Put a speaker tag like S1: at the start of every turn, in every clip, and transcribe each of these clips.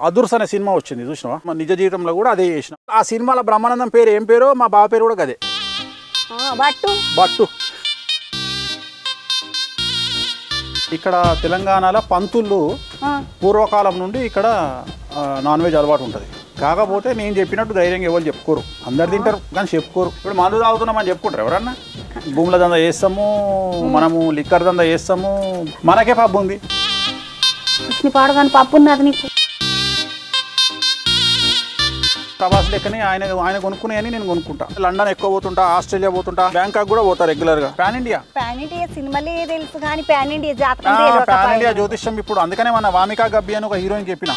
S1: అదుర్స్ అనే సినిమా వచ్చింది చూసినావా? మా నిజ జీవితంలో కూడా అదే చేసిన. ఆ సినిమాలో బ్రహ్మానందం పేరు ఏం పేరో మా బావ పేరు కూడా అదే, భట్టు. ఇక్కడ తెలంగాణలో పంతులు పూర్వకాలం నుండి ఇక్కడ నాన్ వెజ్ అలవాటు ఉంటుంది. కాకపోతే నేను చెప్పినట్టు ధైర్యంగా ఎవరు చెప్పుకోరు, అందరు తింటారు కానీ చెప్పుకోరు. ఇప్పుడు మందు తాగుతున్నామని చెప్పుకుంటారు ఎవరన్నా? భూముల దందా చేస్తాము, మనము లిక్కర్ దందా చేస్తాము, మనకే పబ్బు ఉంది.
S2: పప్పు ఉన్నది నీకు.
S1: ప్రవాస్ లెక్కని ఆయన కొనుక్కునే అని నేను కొనుక్కుంటా. లండన్ ఎక్కువ పోతుంటా, ఆస్ట్రేలియా పోతుంటా, బ్యాంకాక్ కూడా పోతా రెగ్యులర్ గా. పాన్ ఇండియా
S2: సినిమాలే తెలుసు కానీ పాన్ ఇండియా
S1: పాన్ ఇండియా జ్యోతిష్యం ఇప్పుడు. అందుకనే మన వామికా గబ్బి అని ఒక హీరోయిన్ చెప్పిన.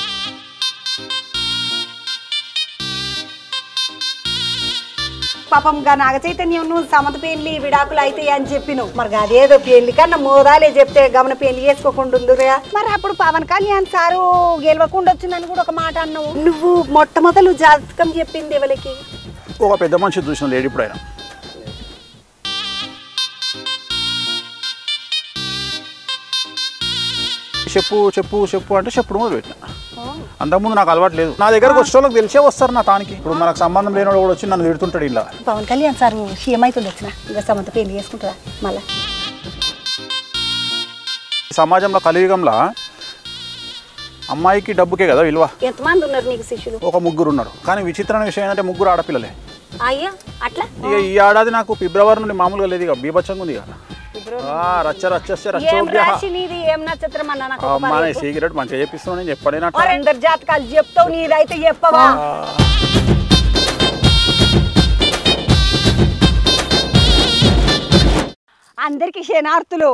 S2: పాపం గా నాగ చైతన్యం నువ్వు సమంత పెళ్లి విడాకులు అయితే అని చెప్పినావు. మరి అదేదో పెళ్లి కన్నా మోదాలే చెప్తే గమన పెళ్లి చేసుకోకుండా ఉందిరా. మరి అప్పుడు పవన్ కళ్యాణ్ సారు గెలవకుండా వచ్చిందని కూడా ఒక మాట అన్నావు. నువ్వు మొట్టమొదలు జాతకం చెప్పింది ఎవరికి?
S1: ఒక పెద్ద మనిషి చూసిన లేడు ఇప్పుడు. ఆయన చెప్పు చెప్పు చెప్పు అంటే చెప్పుడు మొదలు పెట్టిన. అంతకుముందు నాకు అలవాటు లేదు. నా దగ్గరకు వచ్చే వాళ్ళకి తెలిసే వస్తారు నా తానికి. ఇప్పుడు మనకు సంబంధం లేని కూడా వచ్చి నన్ను తిడుతుంటాడు. ఇలా
S2: పవన్ కళ్యాణ్ సార్ సీఎం అవుతుంది వచ్చిన ఇంకా సమంత పెళ్లి చేసుకుంటారా? మళ్ళా
S1: సమాజంలో కలియుగంలో అమ్మాయికి డబ్బుకే కదా విలువ.
S2: ఎంతమంది ఉన్నారు నీకు శిష్యులు?
S1: ఒక 3 ఉన్నారు. కానీ విచిత్రమైన విషయం ఏంటంటే 3 ఆడపిల్లలే.
S2: అయ్యా అట్లా
S1: ఇక ఈ ఏడాది నాకు ఫిబ్రవరి నుండి మామూలుగా లేదు, ఇక బీభత్సంగా ఉంది. ఇక సిగరెట్ మంచిగా చెప్పిస్తున్నావు. నేను చెప్పలేనట్టు
S2: జాతకాలు చెప్తావు, నీదైతే చెప్పవా? అందరికి శనార్థులు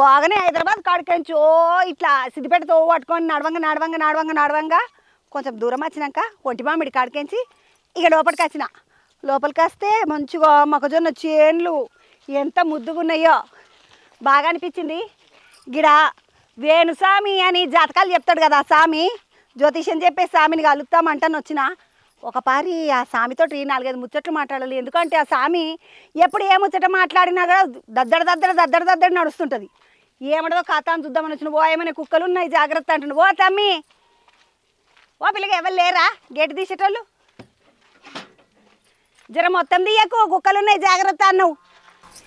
S2: బాగానే హైదరాబాద్ కాడికంచో ఇట్లా సిద్దిపేటతో పట్టుకొని నడవంగా కొంచెం దూరం వచ్చినాక ఒంటి మామిడి కాడికించి ఇక లోపలికి వస్తే మంచిగా మొక్కజొన్న చేన్లు ఎంత ముద్దుగున్నాయో బాగా అనిపించింది. గిడ వేణుస్వామి అని జాతకాలు చెప్తాడు కదా ఆ స్వామి, జ్యోతిష్యం చెప్పే స్వామిని కలుగుతామంటాను వచ్చిన. ఒక పారి ఆ స్వామితోటి 4-5 ముచ్చట్లు మాట్లాడాలి. ఎందుకంటే ఆ స్వామి ఎప్పుడు ఏ ముచ్చట మాట్లాడినా కూడా దద్దడ నడుస్తుంటుంది. ఏమడదో ఖాతాను చూద్దామని వచ్చిన. ఓ ఏమైనా కుక్కలు ఉన్నాయి జాగ్రత్త అంటుండు. ఓ తమ్మి, ఓ పిల్లగా ఎవరు లేరా గేటు తీసేటోళ్ళు? జర మొత్తం తీయకు, కుక్కలు ఉన్నాయి జాగ్రత్త అన్నావు.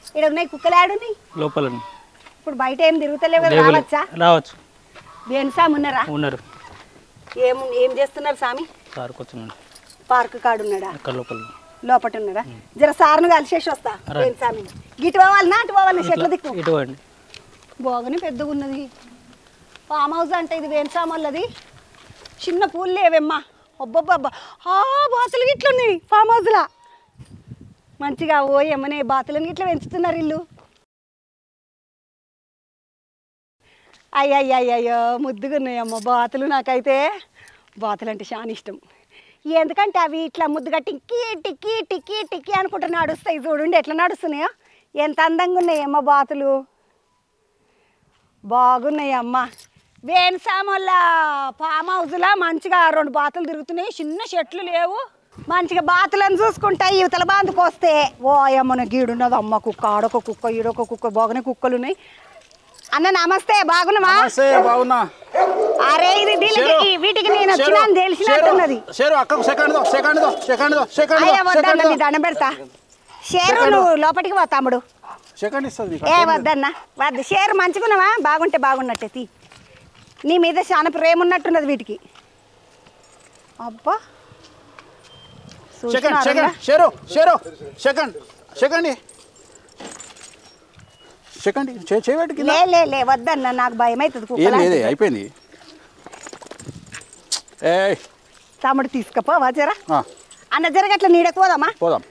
S2: ఇక్కడ ఉన్నాయి కుక్కలు ఆడున్నాయి
S3: లోపల.
S2: ఇప్పుడు బయట ఏం తిరుగుతలేవు కదా, రావచ్చా?
S3: రావచ్చు.
S2: వేణుస్వామి ఉన్నారా?
S3: ఉన్నారు.
S2: ఏం చేస్తున్నారు స్వామి? పార్క్ కాడున్నాడా? లోపట ఉన్నాడా? జర సార్ను కలిసేసి వస్తా. వేణుస్వామి గిటు పోవాలన్నా అటు పోవాలి? చెట్ల దిక్కు బాగానే పెద్దగా ఉన్నది ఫామ్ హౌస్. అంటే ఇది వేణుస్వామి వాళ్ళది. చిన్న పూలు లేవమ్మా. అబ్బబ్బబ్బా బాతులు గిట్లు ఉన్నాయి ఫామ్ హౌస్లా. మంచిగా ఓ ఏమనే బాతులను ఇట్లా పెంచుతున్నారు ఇల్లు. అయ్యయ్యో ముద్దుగా ఉన్నాయమ్మ బాతులు. నాకైతే బాతులు అంటే చాలా ఇష్టం. ఎందుకంటే అవి ఇట్లా ముద్దుగా టిక్కీ టిక్కీ టిక్కీ టిక్కీ అనుకుంటూ నడుస్తాయి. చూడండి ఎట్లా నడుస్తున్నాయో, ఎంత అందంగా ఉన్నాయమ్మ బాతులు. బాగున్నాయమ్మ. వేణుస్వామి వాళ్ళ ఫామ్ హౌస్లా మంచిగా 2 బాతులు తిరుగుతున్నాయి. చిన్న చెట్లు లేవు. మంచిగా బాతులను చూసుకుంటా యువతల బాందుకు వస్తే ఓ అమ్మన గీడున్నది అమ్మ కుక్క, ఆడొక కుక్క ఈడొక కుక్క, బాగానే కుక్కలు ఉన్నాయి. అన్న నమస్తే, బాగున్నావా? అరే ఇది వీటికి నేను వచ్చినా తెలిసినట్టున్నది. దండం పెడతా. షేరు నువ్వు లోపలికి పో తమ్ముడు. ఏ వద్దన్నా వద్దు. షేరు మంచిగున్నావా? బాగుంటే బాగున్నట్టే తీ. నీ మీద చాలా ప్రేమ ఉన్నట్టున్నది వీటికి. అబ్బా లే వద్దన్న, నాకు భయం అవుతుంది.
S1: అయిపోయింది
S2: తమ్ముడు తీసుకపోవా జరా. అన్న జరగట్లా నీడకు పోదామా?
S1: పోదాం.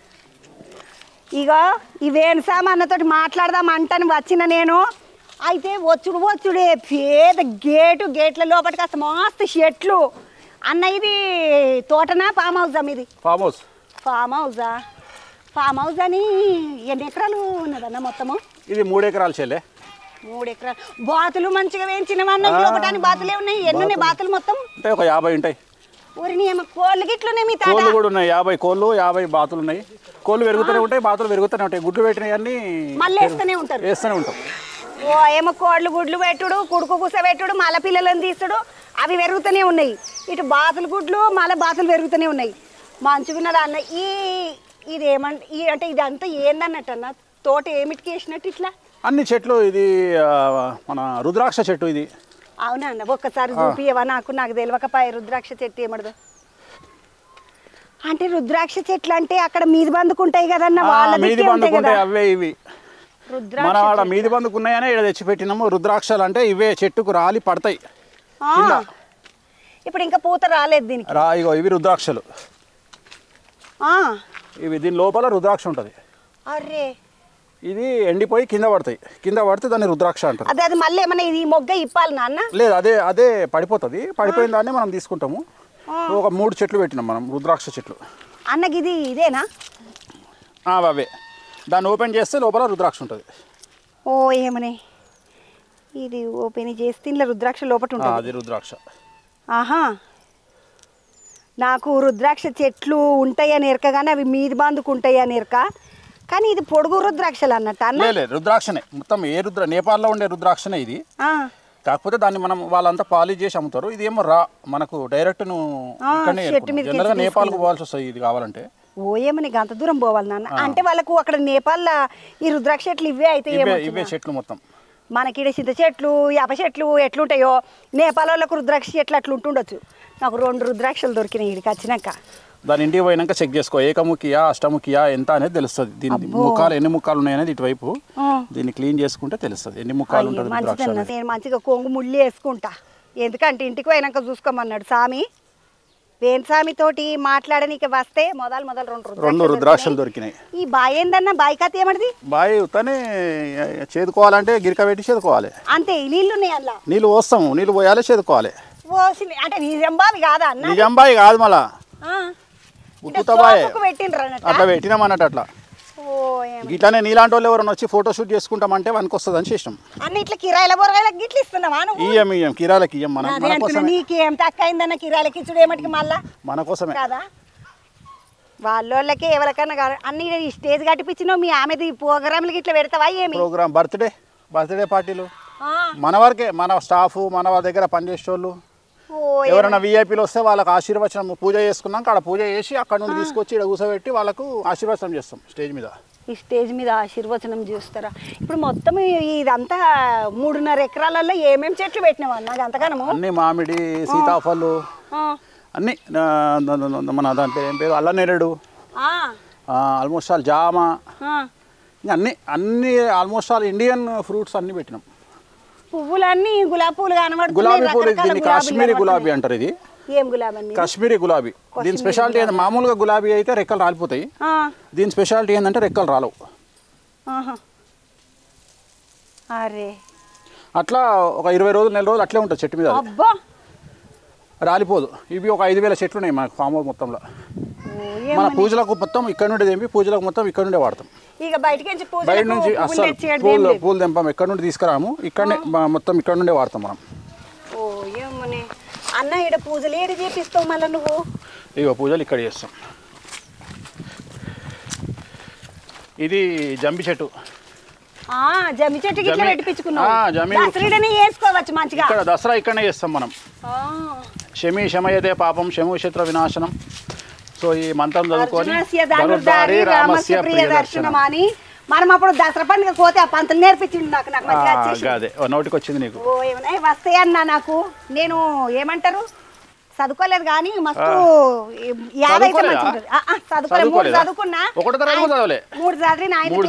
S2: ఇగో ఈ వేణుస్వామి అన్నతోటి మాట్లాడదాం అంటాను వచ్చిన నేను. అయితే వచ్చుడే పేద గేట్ల లోపలికి వస్తే మస్తు చెట్లు. అన్న ఇది తోటనా ఫామ్ హౌసా మీది? ఫామ్ హౌస్ అని ఎన్ని ఎకరాలు ఉన్నదన్న మొత్తము?
S1: ఇది 3 ఎకరాలు చెల్లె.
S2: 3 ఎకరాలు. బాతులు మంచిగా వేయించినవన్న లోపటానికి బాతులే ఉన్నాయి. ఎన్ని ఉన్నాయి బాతులు మొత్తం?
S1: ఒక 50 ఉంటాయి.
S2: ఊరిని ఏమో కోళ్ళు గిట్లున్నాయి మీ తాత?
S1: కోళ్ళు కూడా ఉన్నాయి. 50 కోళ్ళు 50 బాతులు ఉన్నాయి. కోళ్ళు పెరుగుతూనే ఉంటాయి, బాతులు పెరుగుతూనే ఉంటాయి. గుడ్లు పెట్టినవన్నీ
S2: మళ్ళీ వేస్తూనే
S1: ఉంటాం.
S2: ఓ ఏమో కోళ్ళు గుడ్లు పెట్టుడు, కుడుకు కూస పెట్టుడు, మల పిల్లలను తీసుడు, అవి పెరుగుతూనే ఉన్నాయి. ఇటు బాతులు గుడ్లు మళ్ళీ బాతులు పెరుగుతూనే ఉన్నాయి. మంచిగున్నదా అన్న. ఇది అంటే ఇదంతా ఏందన్నట్టు అన్న, తోట ఏమిటికి వేసినట్టు ఇట్లా
S1: అన్ని చెట్లు. ఇది మన రుద్రాక్ష చెట్టు ఇది.
S2: అవునా అన్న, ఒక్కసారి చూపియవా నాకు తెలియకపాయ రుద్రాక్ష చెట్టు ఏమడదు. అంటే రుద్రాక్ష చెట్లు అంటే అక్కడ మీది బందుకుంటాయి కదన్న,
S1: మీది బందుకుంటాయి అవే ఇవి. మన ఆడ మీది బందుకున్నాయనే ఇక్కడ తెచ్చిపెట్టినాము. రుద్రాక్షలు అంటే ఇవే చెట్టుకు రాలి పడతాయి.
S2: ఇప్పుడు ఇంకా పూత రాలేదు దీనికి.
S1: ఇగో ఇవి రుద్రాక్షలు. ఇవి దీని లోపల రుద్రాక్ష ఉంటుంది.
S2: అరే
S1: ఇది ఎండిపోయి కింద పడతాయి. కింద పడితే దాన్ని రుద్రాక్ష అంటారు.
S2: అది మళ్ళీ ఏమన్నా ఇది మొగ్గ ఇప్పాలి నాన్న?
S1: లేదు, అదే పడిపోతుంది. పడిపోయిన దాన్ని మనం తీసుకుంటాము. ఒక 3 చెట్లు పెట్టినాం మనం, రుద్రాక్ష చెట్లు.
S2: అన్నకి ఇదేనా?
S1: అవే. దాన్ని ఓపెన్ చేస్తే లోపల రుద్రాక్ష ఉంటుంది.
S2: ఓ ఏమని ఇది ఓపెన్ చేస్తే ఇంట్లో రుద్రాక్ష లోపల ఉంటుంది.
S1: అది రుద్రాక్ష.
S2: ఆహా, నాకు రుద్రాక్ష చెట్లు ఉంటాయని ఎరక, కానీ అవి మీది బందుకుంటాయని ఎరక. కానీ ఇది పొడుగు రుద్రాక్షలు అన్నట్టు అన్న?
S1: లేదు, రుద్రాక్షనే మొత్తం. నేపాల్లో ఉండే రుద్రాక్షనే ఇది. కాకపోతే దాన్ని మనం వాళ్ళంతా పాలిష్ చేసి అమ్ముతారు. ఇది ఏమో మనకు డైరెక్ట్ జనరల్గా నేపాల్కు పోవాల్సి వస్తుంది ఇది కావాలంటే.
S2: ఓ ఏమని అంత దూరం పోవాలి నాన్న? అంటే వాళ్ళకు అక్కడ నేపాల్లో ఈ రుద్రాక్ష చెట్లు ఇవే అయితే
S1: ఇవే చెట్లు మొత్తం.
S2: మనకి చింత చెట్లు యాప చెట్లు ఎట్లుంటాయో నేపాల్ వాళ్ళకు రుద్రాక్ష చెట్లు అట్లా ఉంటుండొచ్చు. నాకు 2 రుద్రాక్షలు దొరికినాయి ఇక్కడికి వచ్చినాక.
S1: దాని ఇంటికి పోయినాక చెక్ చేసుకో, ఏకముఖియా అష్టముఖియా ఎంత అనేది తెలుస్తుంది. దీని ముఖాలు ఎన్ని ముఖాలు ఉన్నాయనేది ఇటువైపు దీన్ని క్లీన్ చేసుకుంటే తెలుస్తుంది ఎన్ని ముఖాలు ఉంటుంది.
S2: నేను మంచిగా కొంగు ముళ్ళు వేసుకుంటా, ఎందుకంటే ఇంటికి పోయినాక చూసుకోమన్నాడు స్వామి. వేణస్వామి తోటి మాట్లాడనీకి వస్తే మొదలు
S1: 2 రుద్రాక్షలు దొరికినాయి.
S2: ఈ బాయ్ ఏందన్న, బాయ్ కథ ఏమడిది?
S1: బాయ్ ఉత్తనే చేదుకోవాలంటే గిరిక పెట్టి చేదుకోవాలి
S2: అంతే. నీళ్ళు ఉన్నాయి అలా,
S1: నీళ్ళు పోస్తాము, నీళ్ళు పోయాలి, చేదుకోవాలి.
S2: అంటే నిజంబావి కాదా అన్న?
S1: నిజంబాయి కాదు, మళ్ళా అట్లా పెట్టినాం అన్నట్టు. అట్లా ఇట్లానే నీలాంటి వాళ్ళు ఎవరైనా వచ్చి ఫోటో షూట్ చేసుకుంటామంటే మనకు వస్తుంది అని చేసినాం.
S2: అన్ని ఇట్లా కిరాయిల బొరగాయలకు గిట్ల ఇస్తున్నావా?
S1: ఇయ్యం కిరాయిలకి ఇయ్యం.
S2: నీకేం తక్కువ అయిందన్న కిరాయిలకి ఇచ్చుడు ఏమటికి మళ్ళా
S1: మన కోసమే
S2: కదా. వాళ్ళకి ఎవరికన్నా అన్ని స్టేజ్ కట్టిపించినావు. మీ ఆమెది ప్రోగ్రాంలకి ఇట్లా పెడతావా? ఏమి
S1: ప్రోగ్రామ్? బర్త్డే పార్టీలు మన వరకే. మన స్టాఫ్, మన దగ్గర పనిచేసే వాళ్ళు ఎవరైనా విఐపీలు వస్తే వాళ్ళకి ఆశీర్వచనం పూజ చేసుకున్నాక అక్కడ పూజ చేసి అక్కడ నుండి తీసుకొచ్చి ఇక్కడ కూర్చోబెట్టి వాళ్ళకు ఆశీర్వచనం చేస్తాం స్టేజ్ మీద.
S2: ఈ స్టేజ్ మీద ఆశీర్వచనం చేస్తారా? ఇప్పుడు మొత్తం ఇదంతా 3.5 ఎకరాలలో ఏమేమి చెట్లు పెట్టినావా నాకు అంతగానము?
S1: అన్ని మామిడి, సీతాఫలు, అన్ని మన దాని పేరు ఏం పేరు అల్లనేరేడు, ఆల్మోస్ట్ ఆల్ జామ, అన్ని ఆల్మోస్ట్ ఆల్ ఇండియన్ ఫ్రూట్స్ అన్ని పెట్టినాం.
S2: పువ్వులన్నీ గులాబీ పూలు కనబడుతున్నాయి.
S1: గులాబీ పూలు, దీన్ని కాశ్మీరీ గులాబీ అంటారు. ఇది
S2: ఏం గులాబీ అండి?
S1: కాశ్మీరీ గులాబీ. దీని స్పెషాలిటీ ఏంటంటే మామూలుగా గులాబీ అయితే రెక్కలు రాలిపోతాయి. దీని స్పెషాలిటీ ఏంటంటే రెక్కలు రాలవు.
S2: అరే
S1: అట్లా ఒక 20 రోజులు 4 రోజులు అట్లే ఉంటుంది చెట్టు మీద, రాలిపోదు. ఇవి ఒక 5,000 చెట్లు ఉన్నాయి మనకు ఫామ్ హౌస్ మొత్తంలో. మన పూజలకు మొత్తం ఇక్కడ నుండి తెంపి పూజలకు మొత్తం ఇక్కడ నుండే వాడతాం. బయట నుంచి అసలు పూలు తెంపాము, ఎక్కడ నుండి తీసుకురాము, ఇక్కడనే మొత్తం ఇక్కడ నుండే వాడతాం మనం.
S2: అన్న ఇక్కడ పూజలు ఏడు చేపిస్తావు మళ్ళీ నువ్వు?
S1: ఇగో పూజలు ఇక్కడ చేస్తాం. ఇది జంబి చెట్టు.
S2: జమ్మి చెట్టుకి ఇట్లా పెట్టించుకున్నాం. చేసుకోవచ్చు మంచిగా.
S1: ఇక్కడ దసరా ఇక్కడనే చేస్తాం మనం. శమయతే పాపం శత్ర వినాశనం. సో ఈ మంత్రం చదువుకొని రామస్య ప్రియదర్శనం
S2: అని మనం అప్పుడు దసరా పండుగ పోతే ఆ పంతులు నేర్పించింది నాకు.
S1: అదే నోటికి వచ్చింది నీకు.
S2: వస్తాయన్నా నాకు. నేను ఏమంటారు చదువుకోలేదు కానీ మస్తు చదువుకున్నా.
S1: 1వ తరగతి చదవలే?
S2: 3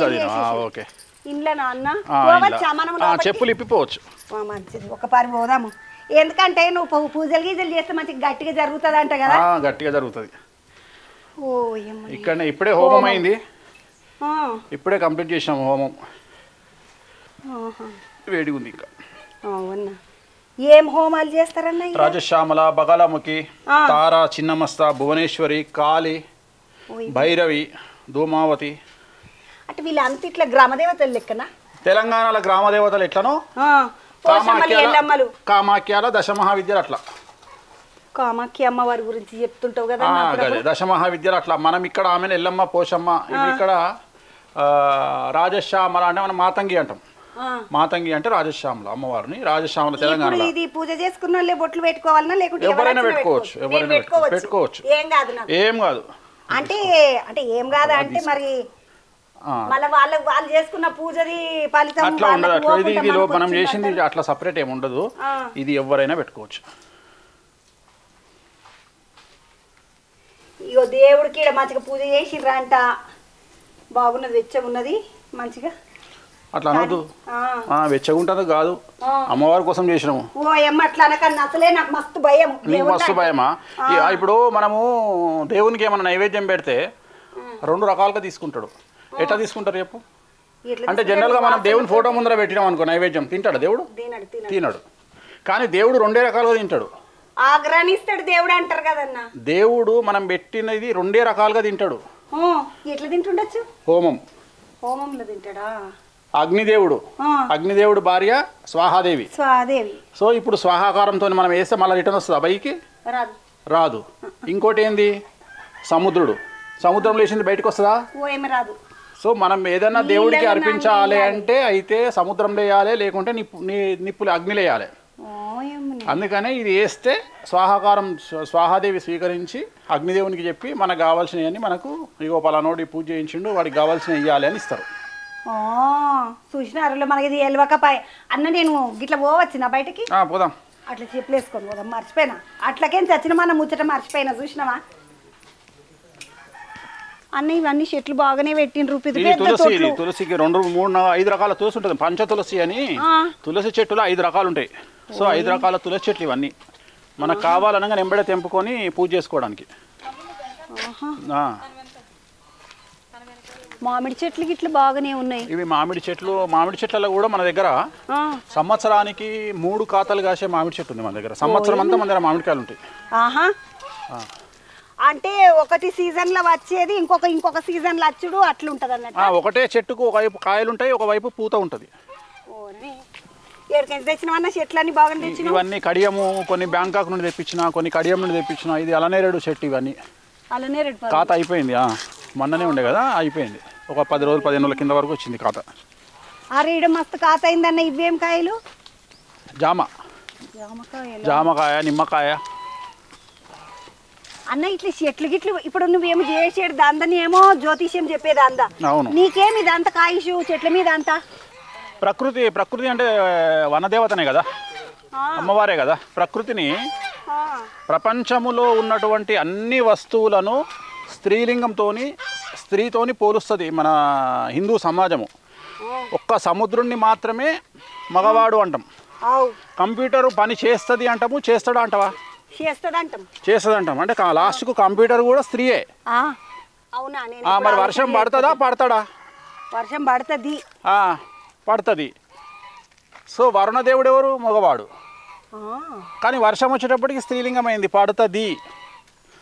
S2: చదివి ఇంట్లో అన్న
S1: చెప్పులు ఇప్పిపోవచ్చు.
S2: మంచిది, ఒక పారి పోదాము. ఎందుకంటే నువ్వు పూజలు గీజలు చేస్తే మంచిగా గట్టిగా జరుగుతుంది అంట కదా?
S1: గట్టిగా జరుగుతుంది. ఇక్కడ ఇప్పుడే హోమం అయింది, ఇప్పుడే కంప్లీట్ చేసాము హోమం. వేడిగా ఉంది ఇంకా.
S2: ఏం హోమాలు చేస్తారన్న?
S1: రాజశ్యామల, బగలాముఖి, తార, చిన్నమస్త, భువనేశ్వరి, కాళి, భైరవి, ధూమావతి. అంటే
S2: వీళ్ళంతా ఇట్లా గ్రామదేవతలు లెక్కనా?
S1: తెలంగాణలో గ్రామదేవతలు ఎట్లనో కామాఖ్యాల దశమహావిద్యలు అట్లా.
S2: కామాఖ్య అమ్మవారి గురించి చెప్తుంటావు కదా?
S1: దశమహావిద్యలు అట్లా. మనం ఇక్కడ ఆమెను ఎల్లమ్మ, పోషమ్మ, ఇక్కడ రాజశ్యామల అంటే మనం మాతంగి అంటాం. మాతంగి అంటే రాజశ్యామల అమ్మవారిని, రాజశ్యామల తెలంగాణ.
S2: ఇది పూజ చేసుకున్న వాళ్ళే బొట్లు పెట్టుకోవాలన్నా లేకుంటే
S1: ఎవరైనా పెట్టుకోవచ్చు, ఎవరైనా పెట్టుకోవచ్చు,
S2: ఏం కాదు నాకు.
S1: ఏం కాదు
S2: అంటే అంటే ఏం కాదు అంటే మరి మళ్ళీ వాళ్ళు చేసుకున్న పూజది ఫలితం
S1: అట్లా ఉండదు. అట్లా ఇది మనం చేసింది అట్లా సపరేట్ ఏమి ఉండదు, ఇది ఎవరైనా పెట్టుకోవచ్చు.
S2: ఇగో దేవుడికి ఇక్కడ మంచిగా పూజ చేసిర్రా అంట, బాగున్నది, వెచ్చగా ఉన్నది మంచిగా.
S1: అట్లా అనొద్దు, వెచ్చగా ఉంటుంది కాదు, అమ్మవారి కోసం చేసినాము.
S2: ఓ ఏం అట్లా అనకన్నా, అసలే నాకు మస్తు భయం.
S1: నీకు మస్తు భయమా? ఇప్పుడు మనము దేవునికి ఏమైనా నైవేద్యం పెడితే 2 రకాలుగా తీసుకుంటాడు. ఎట్లా తీసుకుంటారు చెప్పు? అంటే జనరల్గా మనం దేవుని ఫోటో ముందర పెట్టినాం అనుకో నైవేద్యం, తింటాడు దేవుడు? తినడు. కానీ దేవుడు 2 రకాలుగా తింటాడు.
S2: ఆగ్రహిస్తాడు దేవుడు అంటారు కదన్నా.
S1: దేవుడు మనం పెట్టినది 2 రకాలుగా తింటాడు.
S2: ఎట్లా తింటుండొచ్చు? హోమంలో తింటాడా?
S1: అగ్నిదేవుడు, అగ్నిదేవుడు భార్య స్వాహాదేవి. సో ఇప్పుడు స్వాహాకారంతో మనం వేస్తే మళ్ళీ రిటర్న్ వస్తుందా పైకి? రాదు. ఇంకోటి ఏంది? సముద్రుడు, సముద్రం లేచింది బయటకు వస్తుందా?
S2: రాదు.
S1: సో మనం ఏదైనా దేవుడికి అర్పించాలి అంటే అయితే సముద్రం వేయాలి, లేకుంటే నిప్పులు అగ్నిలు వేయాలి. అందుకనే ఇది వేస్తే స్వాహాకారం స్వాహాదేవి స్వీకరించి అగ్నిదేవునికి చెప్పి మనకు కావాల్సినవన్నీ మనకు ఇగో పలానోడి పూజ చేయించిండు వాడికి కావాల్సినవి ఇవ్వాలి అని ఇస్తారు.
S2: చూసినారు మనకి ఇది ఎలవకపాయ అన్న. నేను గిట్లా పోవచ్చిన బయటకి?
S1: పోదాం.
S2: అట్లా చెప్పులేసుకొని పోదాం. మర్చిపోయినా అట్లకేం చచ్చిన మన ముచ్చట మర్చిపోయినా. చూసినావా అన్న, ఇవన్నీ చెట్లు బాగానే పెట్టిండ్రు.
S1: తులసికి 2, 3, 5 రకాల తులసి ఉంటుంది. పంచ తులసి అని తులసి చెట్టులో 5 రకాలు ఉంటాయి. సో 5 రకాల తులసి చెట్లు ఇవన్నీ మనకు కావాలనగా ఎంబడే తెంపుకొని పూజ చేసుకోవడానికి.
S2: మామిడి చెట్లు గిట్లు బాగానే ఉన్నాయి.
S1: ఇవి మామిడి చెట్లు. మామిడి చెట్లలో కూడా మన దగ్గర సంవత్సరానికి 3 కాతలు కాసే మామిడి చెట్టు ఉంది మన దగ్గర. సంవత్సరం అంతా మన దగ్గర మామిడికాయలు ఉంటాయి.
S2: అంటే ఒకటి సీజన్ లో వచ్చేది ఇంకొక సీజన్ లో వచ్చుడు అట్లుంటది అన్నట్టు.
S1: ఒకటే చెట్టుకు ఒకవైపు కాయలు ఉంటాయి, ఒకవైపు పూత ఉంటది.
S2: తెచ్చినవన్న చెట్లన్నీ బాగా తెచ్చిన.
S1: ఇవన్నీ కడియము, కొన్ని బ్యాంకాక్ నుండి తెప్పించిన, కొన్ని కడియం నుండి తెప్పించిన. ఇది అలనేరేడు చెట్టు. ఇవన్నీ
S2: అలనేరేడు
S1: కాత అయిపోయింది. మొన్ననే ఉండే కదా, అయిపోయింది. ఒక 10 రోజులు 15 రోజుల కింద వరకు వచ్చింది కాత.
S2: అరే మస్తు కాత అయిందన్న. ఇవేం కాయలు?
S1: జామకాయ, నిమ్మకాయ
S2: అన్న. ఇట్లా చెట్లు గిట్లు ఇప్పుడు నువ్వేమో చేసేది దాందని ఏమో జ్యోతిష్యం చెప్పేది అందా. నీకేమి ఇదంతా కాయుషు చెట్ల మీద అంతా?
S1: ప్రకృతి అంటే వనదేవతనే కదా, అమ్మవారే కదా. ప్రకృతిని, ప్రపంచములో ఉన్నటువంటి అన్ని వస్తువులను స్త్రీతోని పోలుస్తుంది మన హిందూ సమాజము. ఒక్క సముద్రుణ్ణి మాత్రమే మగవాడు అంటాం. కంప్యూటర్ పని చేస్తుంది అంటాము. చేస్తాడా అంటావా? చేస్తుందంటాం. అంటే లాస్ట్కు కంప్యూటర్ కూడా స్త్రీయే. మరి వర్షం పడతాడా?
S2: వర్షం
S1: పడుతుంది. సో వరుణదేవుడు ఎవరు? మగవాడు. కానీ వర్షం వచ్చేటప్పటికి స్త్రీలింగం అయింది, పడుతుంది.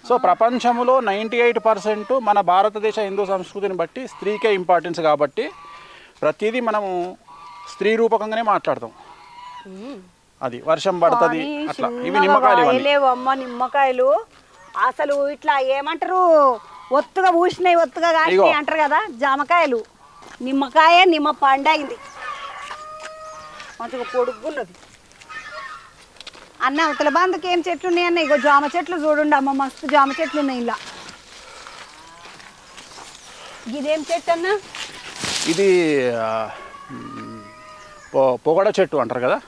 S1: సో ప్రపంచంలో 98% మన భారతదేశ హిందూ సంస్కృతిని బట్టి స్త్రీకే ఇంపార్టెన్స్ కాబట్టి ప్రతిదీ మనము స్త్రీ రూపకంగానే మాట్లాడతాం. అది వర్షం పడుతుంది అట్లా. ఇవి
S2: నిమ్మకాయలు అసలు ఇట్లా ఏమంటారు, ఒత్తుగా పూసినాయి, ఒత్తుగా కాసినాయి అంటారు కదా. జామకాయలు, నిమ్మకాయ, నిమ్మ పండు అయింది, మంచిగా పొడుగున్నది అన్న. అవతల బంధుకి ఏం చెట్లు ఉన్నాయి అన్న? ఇగో జామ చెట్లు చూడండి అమ్మ, మస్తు జామ చెట్లు ఉన్నాయి ఇలా. ఇదేం చెట్టు అన్న?
S1: ఇది పొగడ చెట్టు అంటారు కదా.